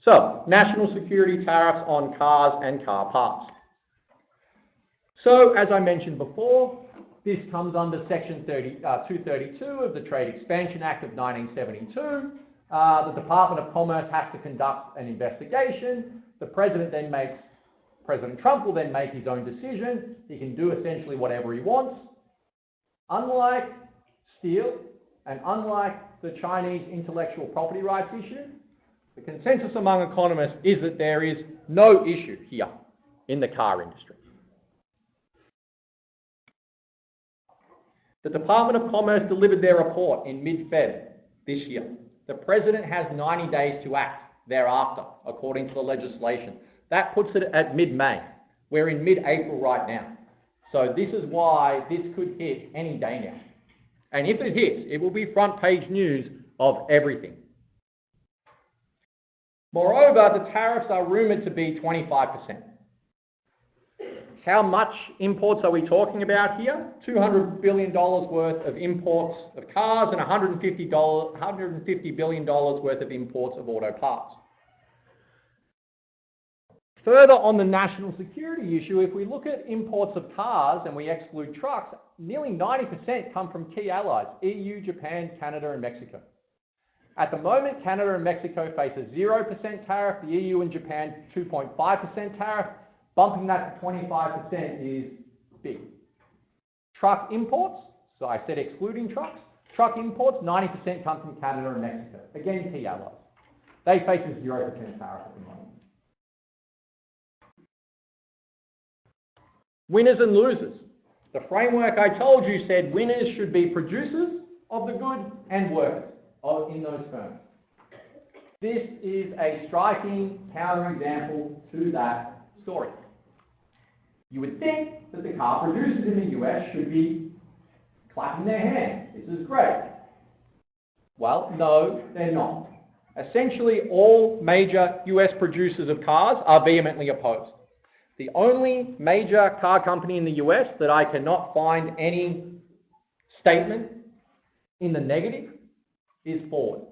So, national security tariffs on cars and car parts. So, as I mentioned before, this comes under Section 232 of the Trade Expansion Act of 1972. The Department of Commerce has to conduct an investigation. President Trump will then make his own decision. He can do essentially whatever he wants. Unlike steel and unlike the Chinese intellectual property rights issue, the consensus among economists is that there is no issue here in the car industry. The Department of Commerce delivered their report in mid-Feb this year. The President has 90 days to act thereafter, according to the legislation. That puts it at mid-May. We're in mid-April right now. So this is why this could hit any day now. And if it hits, it will be front page news of everything. Moreover, the tariffs are rumoured to be 25%. How much imports are we talking about here? $200 billion worth of imports of cars and $150 billion worth of imports of auto parts. Further on the national security issue, if we look at imports of cars and we exclude trucks, nearly 90% come from key allies, EU, Japan, Canada and Mexico. At the moment, Canada and Mexico face a 0% tariff, the EU and Japan 2.5% tariff. Bumping that to 25% is big. Truck imports, so I said excluding trucks, truck imports, 90% come from Canada and Mexico. Again, key allies. They face a 0% tariff at the moment. Winners and losers. The framework I told you said winners should be producers of the good and workers in those firms. This is a striking counterexample to that story. You would think that the car producers in the US should be clapping their hands. This is great. Well, no, they're not. Essentially, all major US producers of cars are vehemently opposed. The only major car company in the US that I cannot find any statement in the negative is Ford.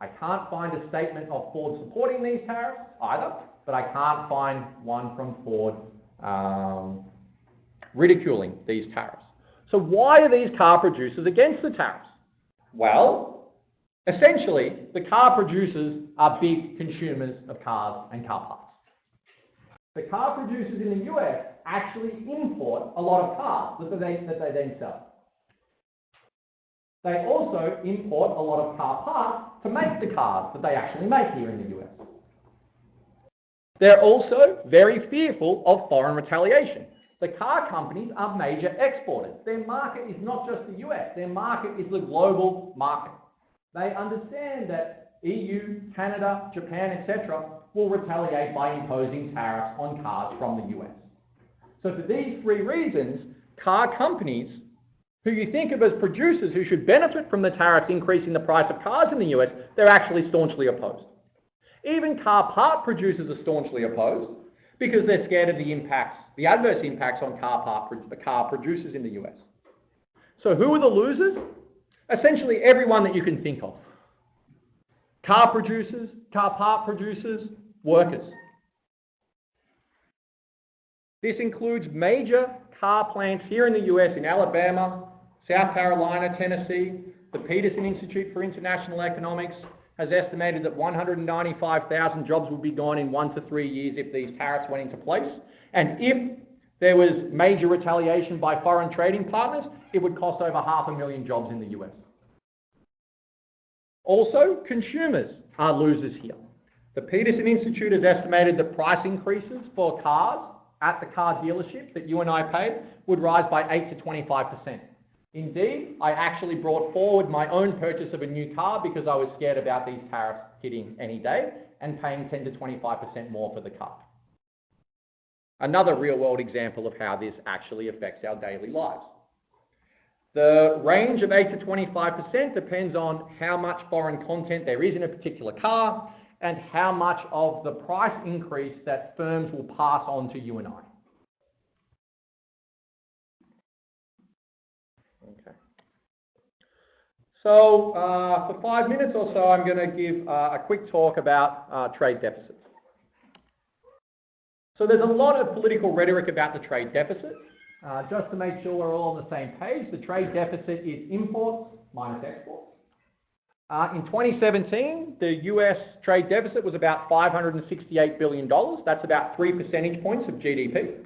I can't find a statement of Ford supporting these tariffs either, but I can't find one from Ford ridiculing these tariffs. So why are these car producers against the tariffs? Well, essentially, the car producers are big consumers of cars and car parts. The car producers in the US actually import a lot of cars that they then sell. They also import a lot of car parts to make the cars that they actually make here in the US. They're also very fearful of foreign retaliation. The car companies are major exporters. Their market is not just the US, their market is the global market. They understand that EU, Canada, Japan, etc. will retaliate by imposing tariffs on cars from the US. So for these three reasons, car companies, who you think of as producers who should benefit from the tariffs increasing the price of cars in the US, they're actually staunchly opposed. Even car part producers are staunchly opposed because they're scared of the adverse impacts on the car producers in the US. So who are the losers? Essentially everyone that you can think of. car producers, car part producers, workers. This includes major car plants here in the US, in Alabama, South Carolina, Tennessee. The Peterson Institute for International Economics has estimated that 195,000 jobs would be gone in 1 to 3 years if these tariffs went into place. And if there was major retaliation by foreign trading partners, it would cost over 500,000 jobs in the US. Also, consumers are losers here. The Peterson Institute has estimated that price increases for cars at the car dealership that you and I pay would rise by 8 to 25%. Indeed, I actually brought forward my own purchase of a new car because I was scared about these tariffs hitting any day and paying 10 to 25% more for the car. Another real-world example of how this actually affects our daily lives. The range of 8 to 25% depends on how much foreign content there is in a particular car and how much of the price increase that firms will pass on to you and I. Okay. So for 5 minutes or so, I'm going to give a quick talk about trade deficits. So there's a lot of political rhetoric about the trade deficit. Just to make sure we're all on the same page, the trade deficit is imports minus exports. In 2017, the US trade deficit was about $568 billion. That's about 3 percentage points of GDP.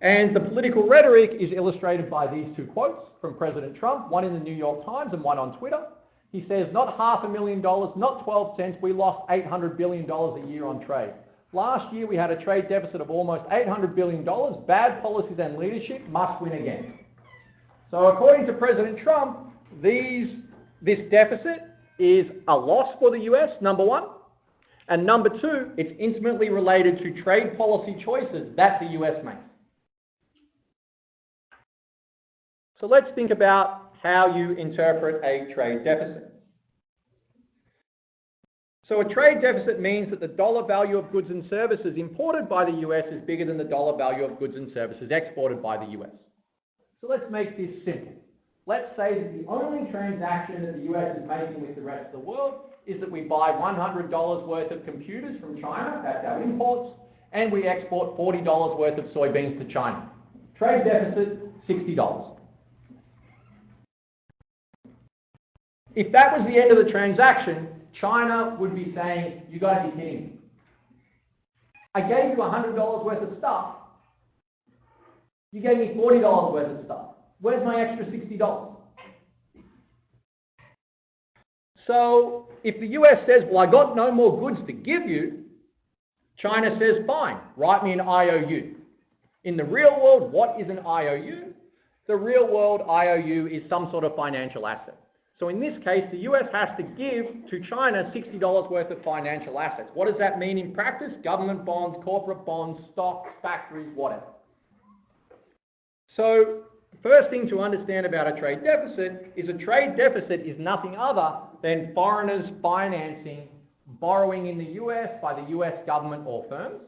And the political rhetoric is illustrated by these two quotes from President Trump, one in the New York Times and one on Twitter. He says, not $500,000, not 12 cents, we lost $800 billion a year on trade. Last year, we had a trade deficit of almost $800 billion. Bad policies and leadership must win again. So according to President Trump, this deficit is a loss for the US, number one. And number two, it's intimately related to trade policy choices that the US makes. So let's think about how you interpret a trade deficit. So a trade deficit means that the dollar value of goods and services imported by the US is bigger than the dollar value of goods and services exported by the US. So let's make this simple. Let's say that the only transaction that the US is making with the rest of the world is that we buy $100 worth of computers from China, that's our imports, and we export $40 worth of soybeans to China. Trade deficit, $60. If that was the end of the transaction, China would be saying, you got to be kidding me. I gave you $100 worth of stuff. You gave me $40 worth of stuff. Where's my extra $60? So if the US says, well, I got no more goods to give you, China says, fine, write me an IOU. In the real world, what is an IOU? The real world IOU is some sort of financial asset. So in this case, the US has to give to China $60 worth of financial assets. What does that mean in practice? Government bonds, corporate bonds, stocks, factories, whatever. So first thing to understand about a trade deficit is nothing other than foreigners financing borrowing in the US by the US government or firms.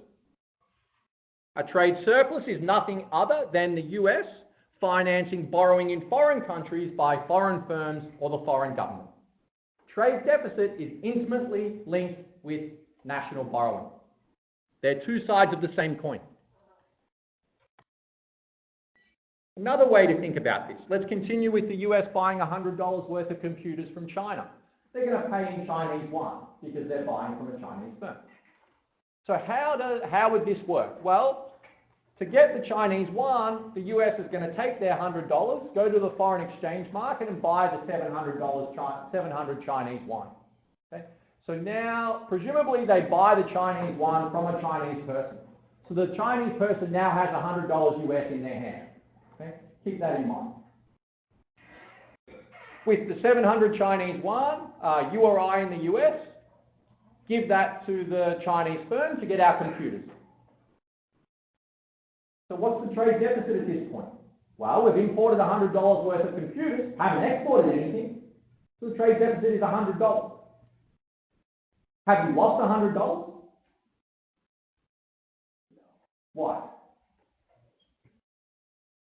A trade surplus is nothing other than the US financing borrowing in foreign countries by foreign firms or the foreign government. Trade deficit is intimately linked with national borrowing. They're two sides of the same coin. Another way to think about this, let's continue with the US buying $100 worth of computers from China. They're going to pay in Chinese yuan because they're buying from a Chinese firm. So how would this work? Well, to get the Chinese yuan, the US is going to take their $100, go to the foreign exchange market and buy the $700 Chinese yuan. Okay? So now, presumably they buy the Chinese yuan from a Chinese person. So the Chinese person now has $100 US in their hand. Okay? Keep that in mind. With the 700 Chinese yuan, you or I in the US, give that to the Chinese firm to get our computers. So what's the trade deficit at this point? Well, we've imported $100 worth of computers, haven't exported anything, so the trade deficit is $100. Have you lost $100? Why?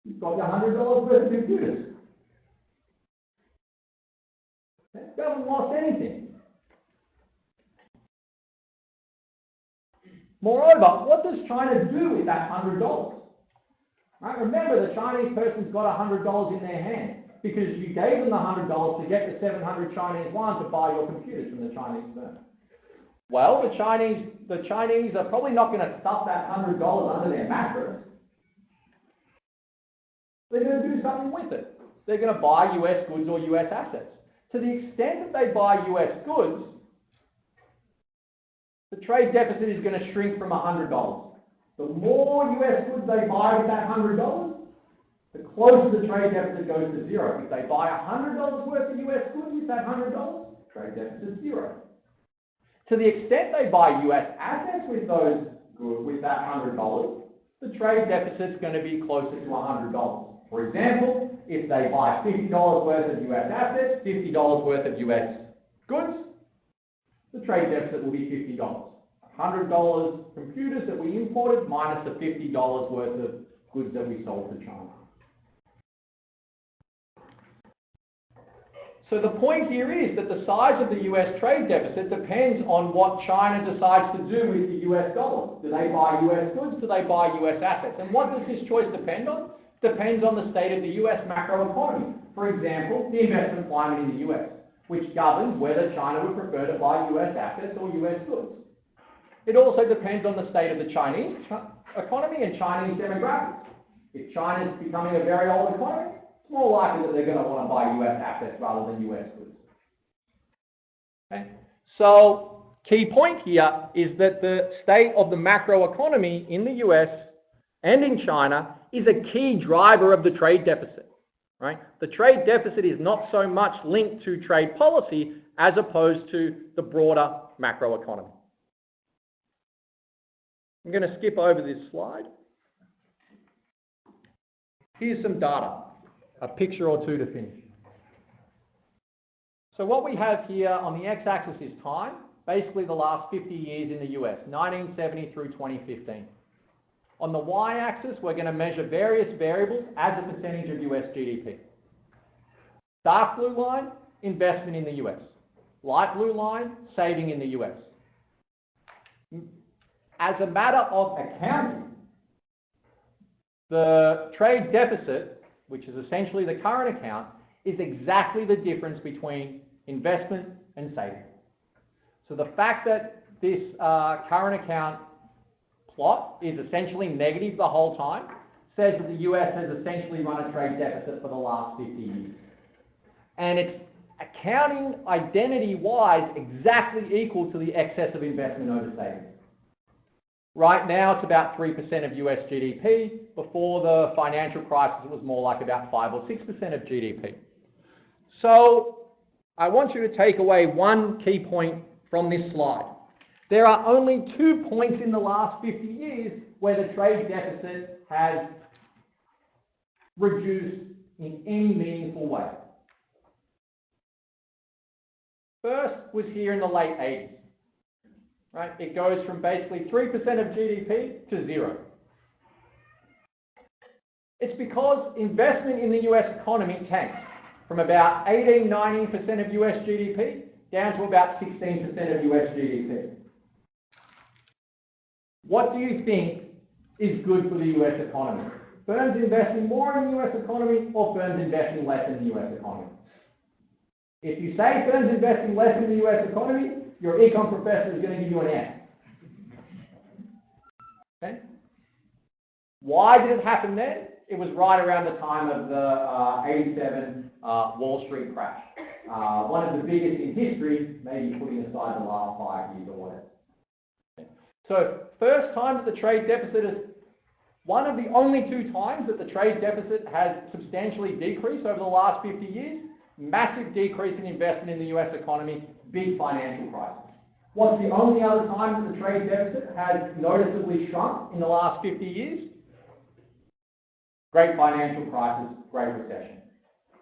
You've got your $100 worth of computers. You haven't lost anything. Moreover, what does China do with that $100? Right? Remember, the Chinese person's got $100 in their hand because you gave them the $100 to get the 700 Chinese yuan to buy your computers from the Chinese firm. Well, the Chinese are probably not going to stuff that $100 under their mattress. They're going to do something with it. They're going to buy US goods or US assets. To the extent that they buy US goods, the trade deficit is going to shrink from $100. The more US goods they buy with that $100, the closer the trade deficit goes to zero. If they buy $100 worth of US goods with that $100, trade deficit is zero. To the extent they buy US assets with those goods with that $100, the trade deficit is going to be closer to $100. For example, if they buy $50 worth of US assets, $50 worth of US goods, the trade deficit will be $50. $100 computers that we imported minus the $50 worth of goods that we sold to China. So the point here is that the size of the US trade deficit depends on what China decides to do with the US dollar. Do they buy US goods? Do they buy US assets? And what does this choice depend on? Depends on the state of the US macroeconomy. For example, the investment climate in the US, which governs whether China would prefer to buy US assets or US goods. It also depends on the state of the Chinese economy and Chinese demographics. If China is becoming a very old economy, it's more likely that they're going to want to buy US assets rather than US goods. Okay? So, key point here is that the state of the macroeconomy in the US and in China is a key driver of the trade deficit. Right? The trade deficit is not so much linked to trade policy as opposed to the broader macroeconomy. I'm going to skip over this slide. Here's some data, a picture or two to finish. So what we have here on the x-axis is time, basically the last 50 years in the US, 1970 through 2015. On the y-axis, we're going to measure various variables as a percentage of US GDP. Dark blue line, investment in the US. Light blue line, saving in the US. As a matter of accounting, the trade deficit, which is essentially the current account, is exactly the difference between investment and saving. So the fact that this current account plot is essentially negative the whole time says that the US has essentially run a trade deficit for the last 50 years. And it's accounting identity-wise exactly equal to the excess of investment over savings. Right now, it's about 3% of US GDP. Before the financial crisis, it was more like about 5 or 6% of GDP. So, I want you to take away one key point from this slide. There are only 2 points in the last 50 years where the trade deficit has reduced in any meaningful way. First was here in the late 80s. Right? It goes from basically 3% of GDP to zero. It's because investment in the US economy tanked from about 18-19% of US GDP down to about 16% of US GDP. What do you think is good for the US economy? Firms investing more in the US economy or firms investing less in the US economy? If you say firms investing less in the US economy, your econ professor is going to give you an F. Okay? Why did it happen then? It was right around the time of the 87 Wall Street crash. One of the biggest in history, maybe putting aside the last 5 years or whatever. Okay. So, first time that the trade deficit is one of the only 2 times that the trade deficit has substantially decreased over the last 50 years. Massive decrease in investment in the US economy, big financial crisis. What's the only other time that the trade deficit has noticeably shrunk in the last 50 years? Great financial crisis, Great Recession.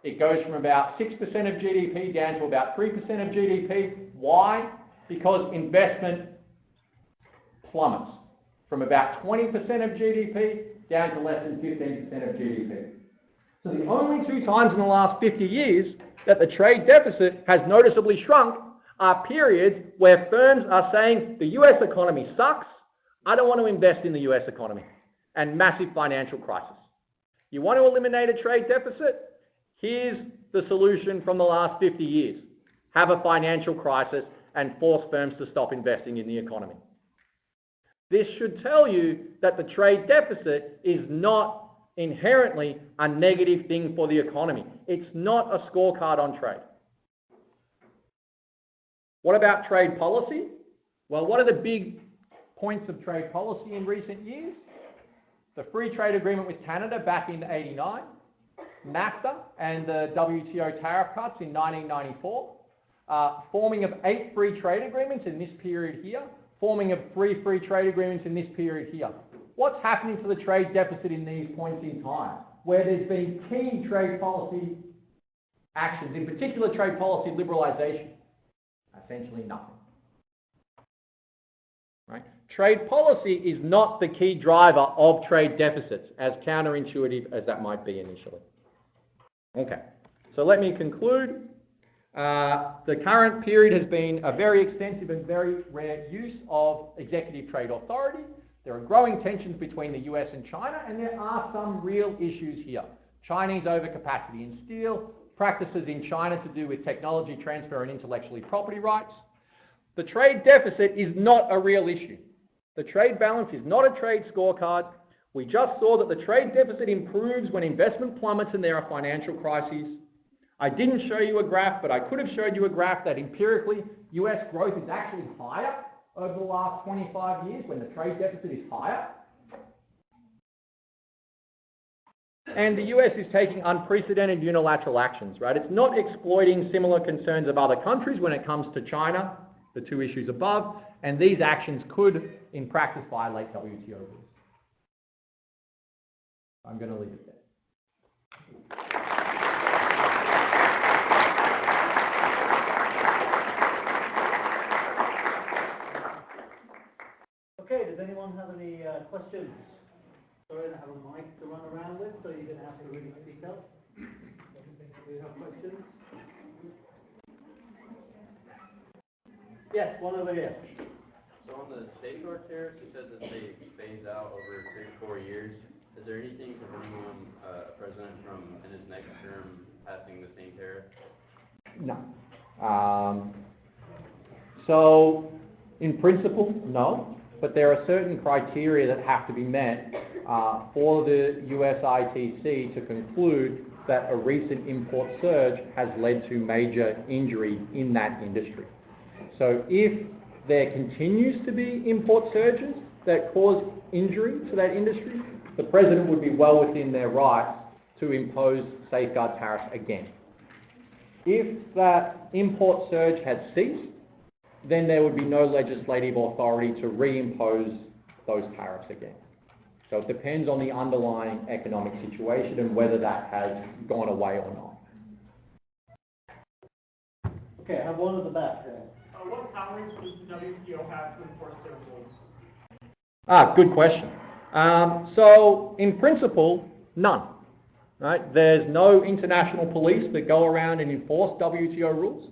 It goes from about 6% of GDP down to about 3% of GDP. Why? Because investment plummets from about 20% of GDP down to less than 15% of GDP. So the only 2 times in the last 50 years that the trade deficit has noticeably shrunk are periods where firms are saying the US economy sucks, I don't want to invest in the US economy and massive financial crisis. You want to eliminate a trade deficit? Here's the solution from the last 50 years. Have a financial crisis and force firms to stop investing in the economy. This should tell you that the trade deficit is not inherently a negative thing for the economy. It's not a scorecard on trade. What about trade policy? Well, what are the big points of trade policy in recent years? The free trade agreement with Canada back in '89, NAFTA and the WTO tariff cuts in 1994, forming of 8 free trade agreements in this period here, forming of 3 free trade agreements in this period here. What's happening to the trade deficit in these points in time, where there's been key trade policy actions, in particular trade policy liberalisation? Essentially nothing. Right? Trade policy is not the key driver of trade deficits, as counterintuitive as that might be initially. Okay, so let me conclude. The current period has been a very extensive and very rare use of executive trade authority. There are growing tensions between the US and China, and there are some real issues here. Chinese overcapacity in steel, practices in China to do with technology transfer and intellectual property rights. The trade deficit is not a real issue. The trade balance is not a trade scorecard. We just saw that the trade deficit improves when investment plummets and there are financial crises. I didn't show you a graph, but I could have showed you a graph that empirically US growth is actually higher over the last 25 years when the trade deficit is higher. And the US is taking unprecedented unilateral actions, right? It's not exploiting similar concerns of other countries when it comes to China, the 2 issues above, and these actions could, in practice, violate WTO rules. I'm going to leave it there. Okay, does anyone have any questions? Sorry, I don't have a mic to run around with, so you're going to have to really speak up. Do you have questions? Yes, one over here. So on the safeguard tariffs, it says that they phase out over 3 to 4 years. Is there anything to prevent a president from, in his next term, passing the same tariff? No. So, in principle, no. But there are certain criteria that have to be met for the US ITC to conclude that a recent import surge has led to major injury in that industry. So if there continues to be import surges that cause injury to that industry, the president would be well within their rights to impose safeguard tariffs again. If that import surge had ceased, then there would be no legislative authority to reimpose those tariffs again. So it depends on the underlying economic situation and whether that has gone away or not. Okay, I have one at the back there. What powers does the WTO have to enforce their rules? Good question. So, in principle, none. Right? There's no international police that go around and enforce WTO rules.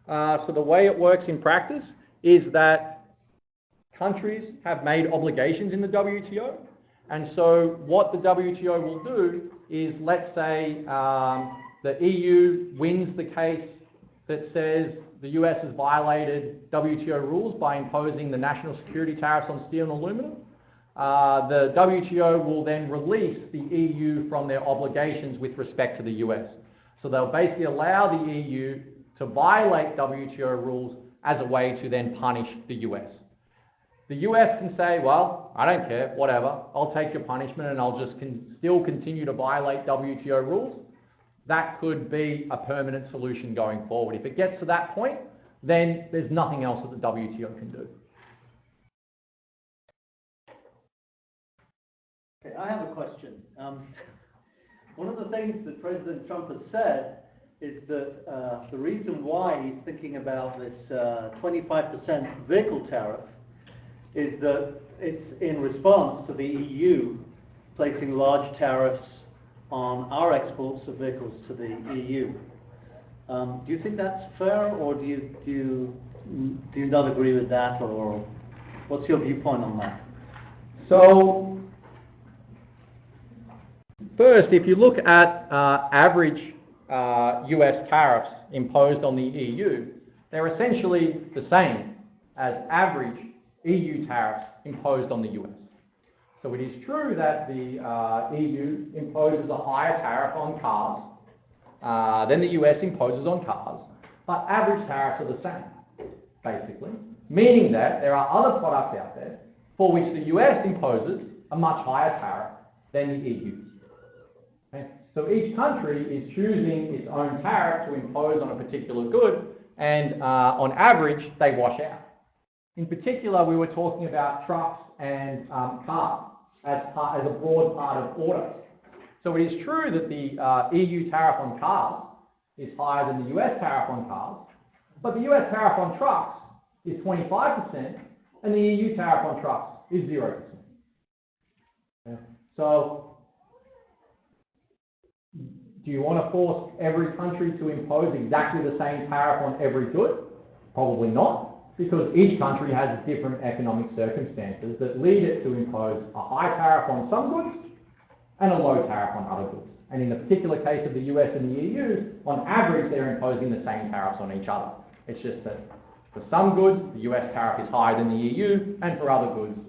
So the way it works in practice is that countries have made obligations in the WTO, and so what the WTO will do is, let's say the EU wins the case that says the US has violated WTO rules by imposing the national security tariffs on steel and aluminum. The WTO will then release the EU from their obligations with respect to the US. So they'll basically allow the EU to violate WTO rules as a way to then punish the US. The US can say, well, I don't care, whatever, I'll take your punishment and I'll just still continue to violate WTO rules. That could be a permanent solution going forward. If it gets to that point, then there's nothing else that the WTO can do. Okay, I have a question. One of the things that President Trump has said is that the reason why he's thinking about this 25% vehicle tariff is that it's in response to the EU placing large tariffs on our exports of vehicles to the EU. Do you think that's fair, or do you not agree with that, or what's your viewpoint on that? So, first, if you look at average US tariffs imposed on the EU, they're essentially the same as average EU tariffs imposed on the US. So it is true that the EU imposes a higher tariff on cars than the US imposes on cars, but average tariffs are the same, basically, meaning that there are other products out there for which the US imposes a much higher tariff than the EU. Okay? So each country is choosing its own tariff to impose on a particular good, and on average, they wash out. In particular, we were talking about trucks and cars as a broad part of autos. So it is true that the EU tariff on cars is higher than the US tariff on cars, but the US tariff on trucks is 25%, and the EU tariff on trucks is 0%. Okay? So, do you want to force every country to impose exactly the same tariff on every good? Probably not, because each country has different economic circumstances that lead it to impose a high tariff on some goods and a low tariff on other goods. And in the particular case of the US and the EU, on average, they're imposing the same tariffs on each other. It's just that for some goods, the US tariff is higher than the EU, and for other goods,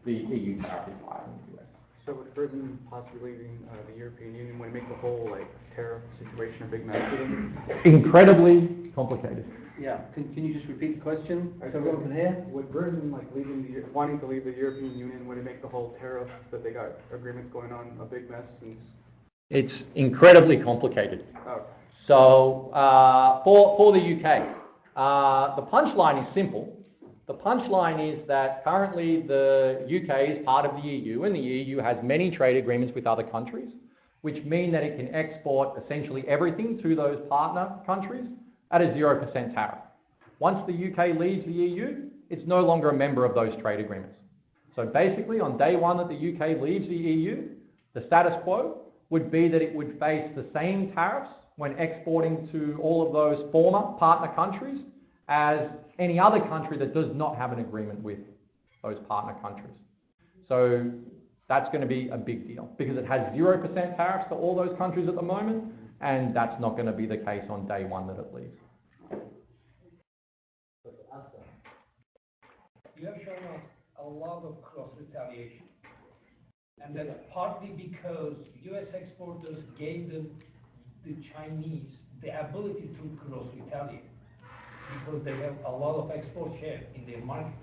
the EU tariff is higher than the US. So with Britain possibly leaving the European Union, would it make the whole tariff situation a big mess for them? Incredibly complicated. Yeah, can you just repeat the question? So everyone can hear? Would Britain wanting to leave the European Union, would it make the whole tariff that they got agreements going on a big mess? It's incredibly complicated. Oh. So for the UK, the punchline is simple. The punchline is that currently the UK is part of the EU, and the EU has many trade agreements with other countries, which mean that it can export essentially everything to those partner countries at a 0% tariff. Once the UK leaves the EU, it's no longer a member of those trade agreements. So basically, on day one that the UK leaves the EU, the status quo would be that it would face the same tariffs when exporting to all of those former partner countries as any other country that does not have an agreement with those partner countries. So that's going to be a big deal because it has 0% tariffs to all those countries at the moment, and that's not going to be the case on day one that it leaves. You have shown us a lot of cross-retaliation. And that's partly because U.S. exporters gave the Chinese the ability to cross-retaliate because they have a lot of export share in their market.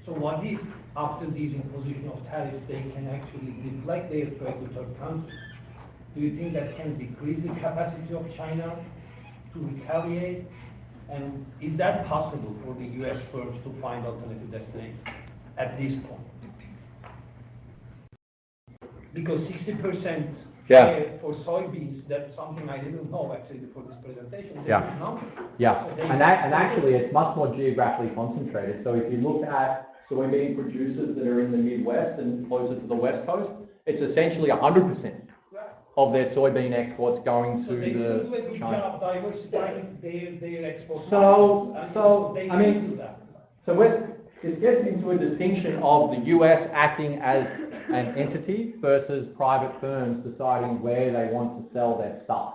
So what if, after these imposition of tariffs, they can actually deflect their trade to third countries? Do you think that can decrease the capacity of China to retaliate? And is that possible for the U.S. firms to find alternative destinations at this point? Because 60% for soybeans, that's something I didn't know actually for this presentation. Yeah. Yeah, and actually it's much more geographically concentrated. So if you look at soybean producers that are in the Midwest and closer to the West Coast, it's essentially 100% of their soybean exports going to they the do a good job diversifying their exports. It gets into a distinction of the US acting as an entity versus private firms deciding where they want to sell their stuff.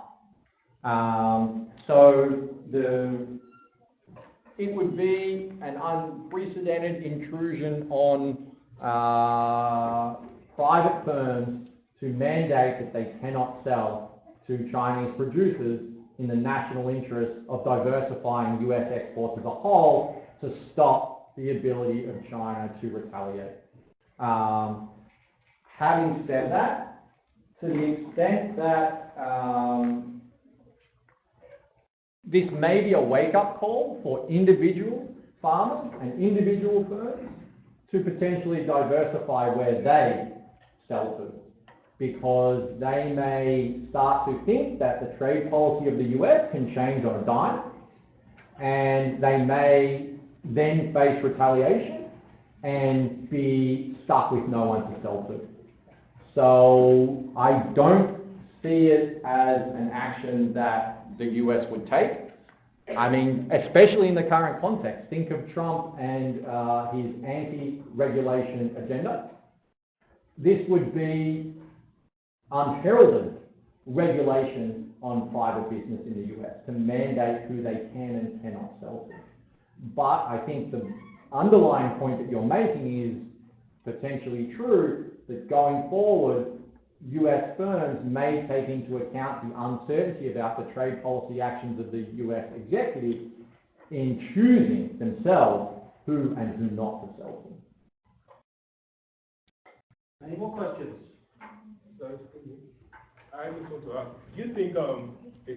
It would be an unprecedented intrusion on private firms to mandate that they cannot sell to Chinese producers in the national interest of diversifying US exports as a whole to stop the ability of China to retaliate. Having said that, to the extent that this may be a wake-up call for individual farmers and individual firms to potentially diversify where they sell to, because they may start to think that the trade policy of the US can change on a dime, and they may then face retaliation and be stuck with no one to sell to. So I don't see it as an action that the US would take. I mean, especially in the current context. Think of Trump and his anti-regulation agenda. this would be unheralded regulation on private business in the US to mandate who they can and cannot sell to. But I think the underlying point that you're making is potentially true, that going forward, US firms may take into account the uncertainty about the trade policy actions of the US executive in choosing themselves who and who not to sell to. Any more questions? I just want to ask, do you think a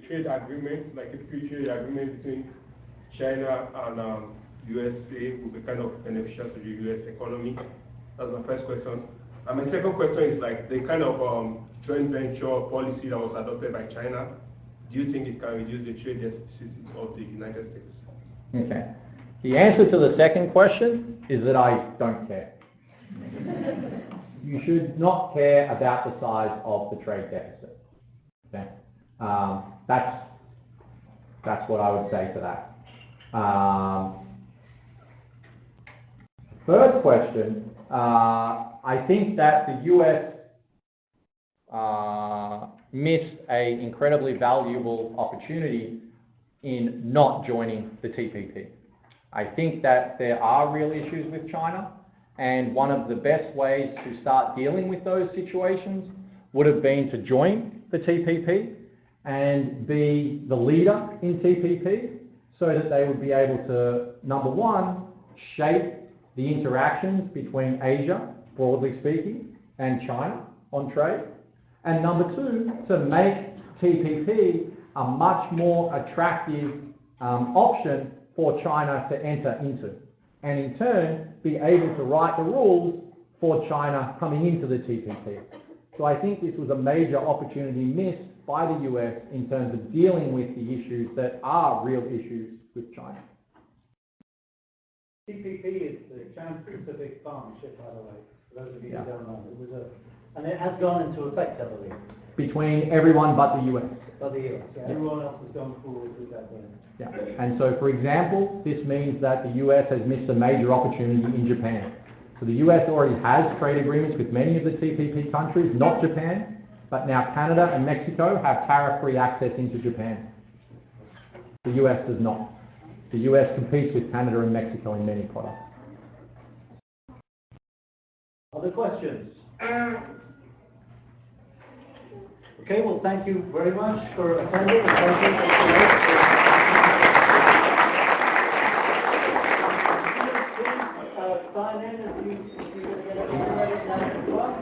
trade agreement, like a free trade agreement between China and USA will be kind of beneficial to the US economy? That's my first question. And my second question is like the kind of joint venture policy that was adopted by China. Do you think it can reduce the trade deficit of the United States? Okay. The answer to the second question is that I don't care. You should not care about the size of the trade deficit. Okay? That's what I would say to that. Third question, I think that the US missed an incredibly valuable opportunity in not joining the TPP. I think that there are real issues with China, and one of the best ways to start dealing with those situations would have been to join the TPP and be the leader in TPP so that they would be able to, number one, shape the interactions between Asia, broadly speaking, and China on trade, and number two, to make TPP a much more attractive option for China to enter into, and in turn be able to write the rules for China coming into the TPP. So I think this was a major opportunity missed by the US in terms of dealing with the issues that are real issues with China. TPP is the Trans-Pacific Partnership, by the way, for those of you who don't know. And it has gone into effect, I believe. Between everyone but the US. But the US, yeah. Everyone else has gone forward with that. Yeah. And so, for example, this means that the US has missed a major opportunity in Japan. So the US already has trade agreements with many of the TPP countries, not Japan, but now Canada and Mexico have tariff-free access into Japan. The US does not. The US competes with Canada and Mexico in many products. Other questions? Okay, well, thank you very much for attending. Sign in if you're going to get it ready at 9 o'clock.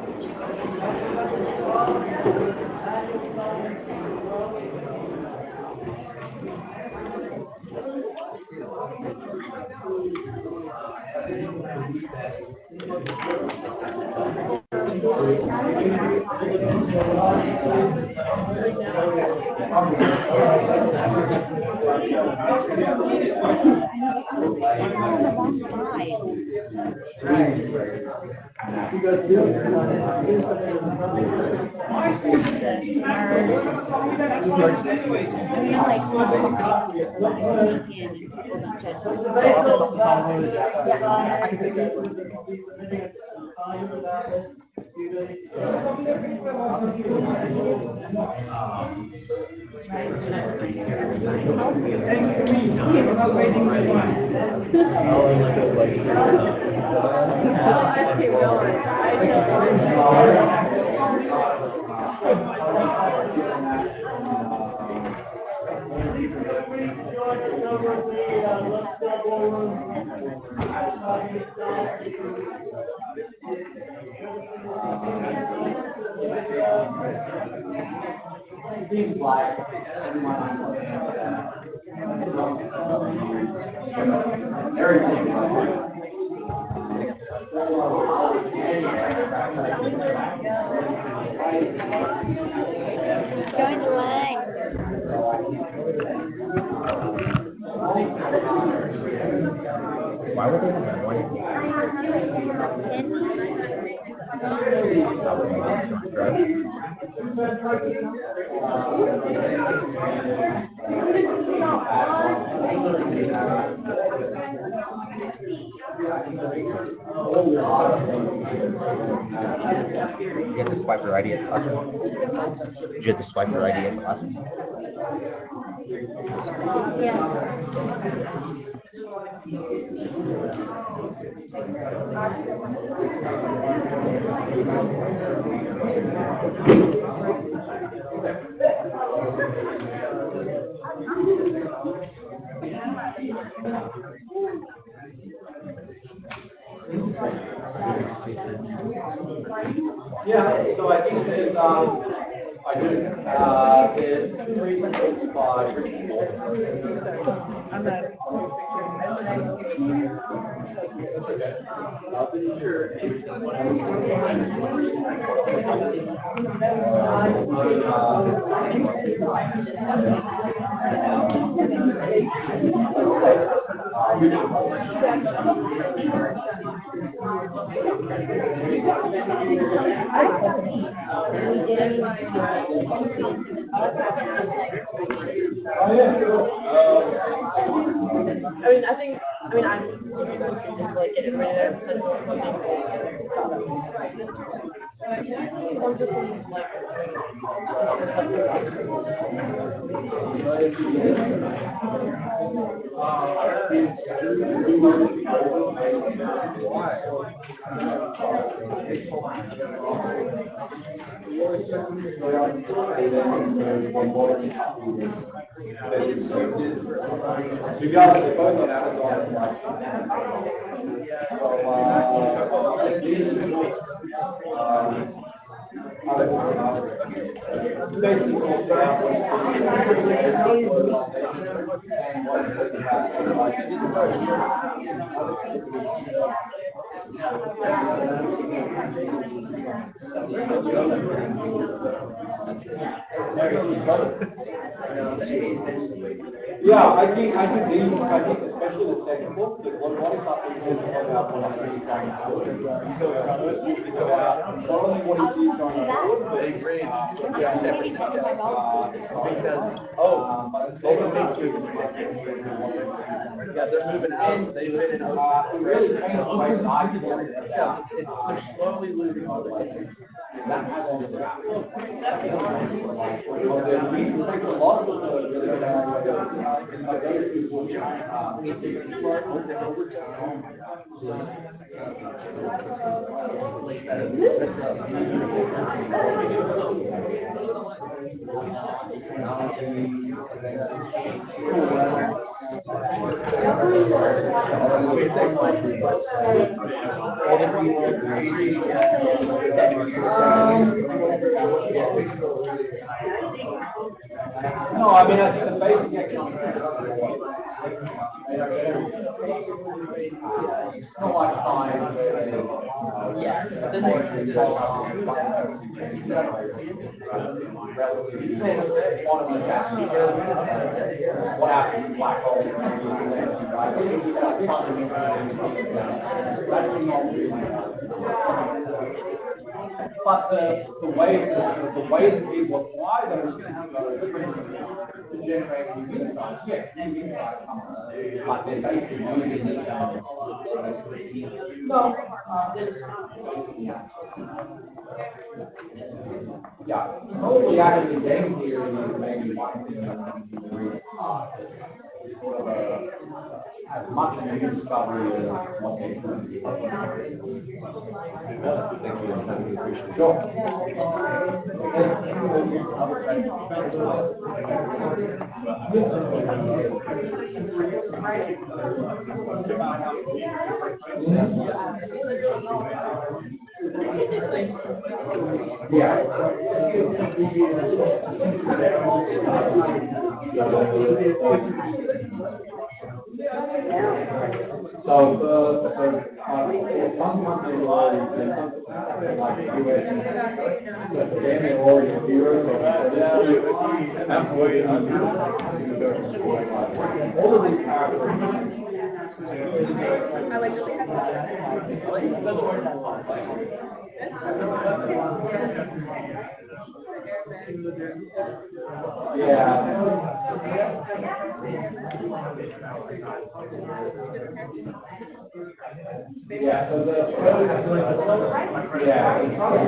Why would they have that one? You have to swipe your ID at the customer. Did you have to swipe your ID at the customer? Yeah, so I think there's, there's 3 points by. I'm not. I'm like getting rid of it. I'm just like. You guys are both on Amazon. Yeah, I think especially the second book, what is happening is about what he's trying to do. It's about not only what he's trying to do, but they bring separate Yeah, they're moving out. They've been in it really paints a great argument. They're slowly losing all the way. That has all the we take a lot of the really good No, I mean, I think the basic economic not like time. Yeah. What happens in black holes? But the way that people apply those to generate new insights, yes, new insights come, but they're basically using no. Yeah, probably actually game theory is maybe one thing that really hard. It's sort of as much a new discovery as what they do. Some companies already like US, they already zero. All of these characters. Yeah, so the pros, yeah, it's probably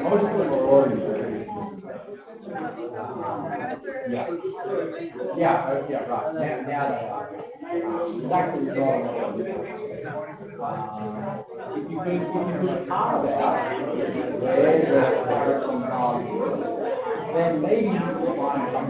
most of them are already there. Yeah. Yeah, right. Now they are. Exactly wrong. If you could carve out where the then maybe you could find some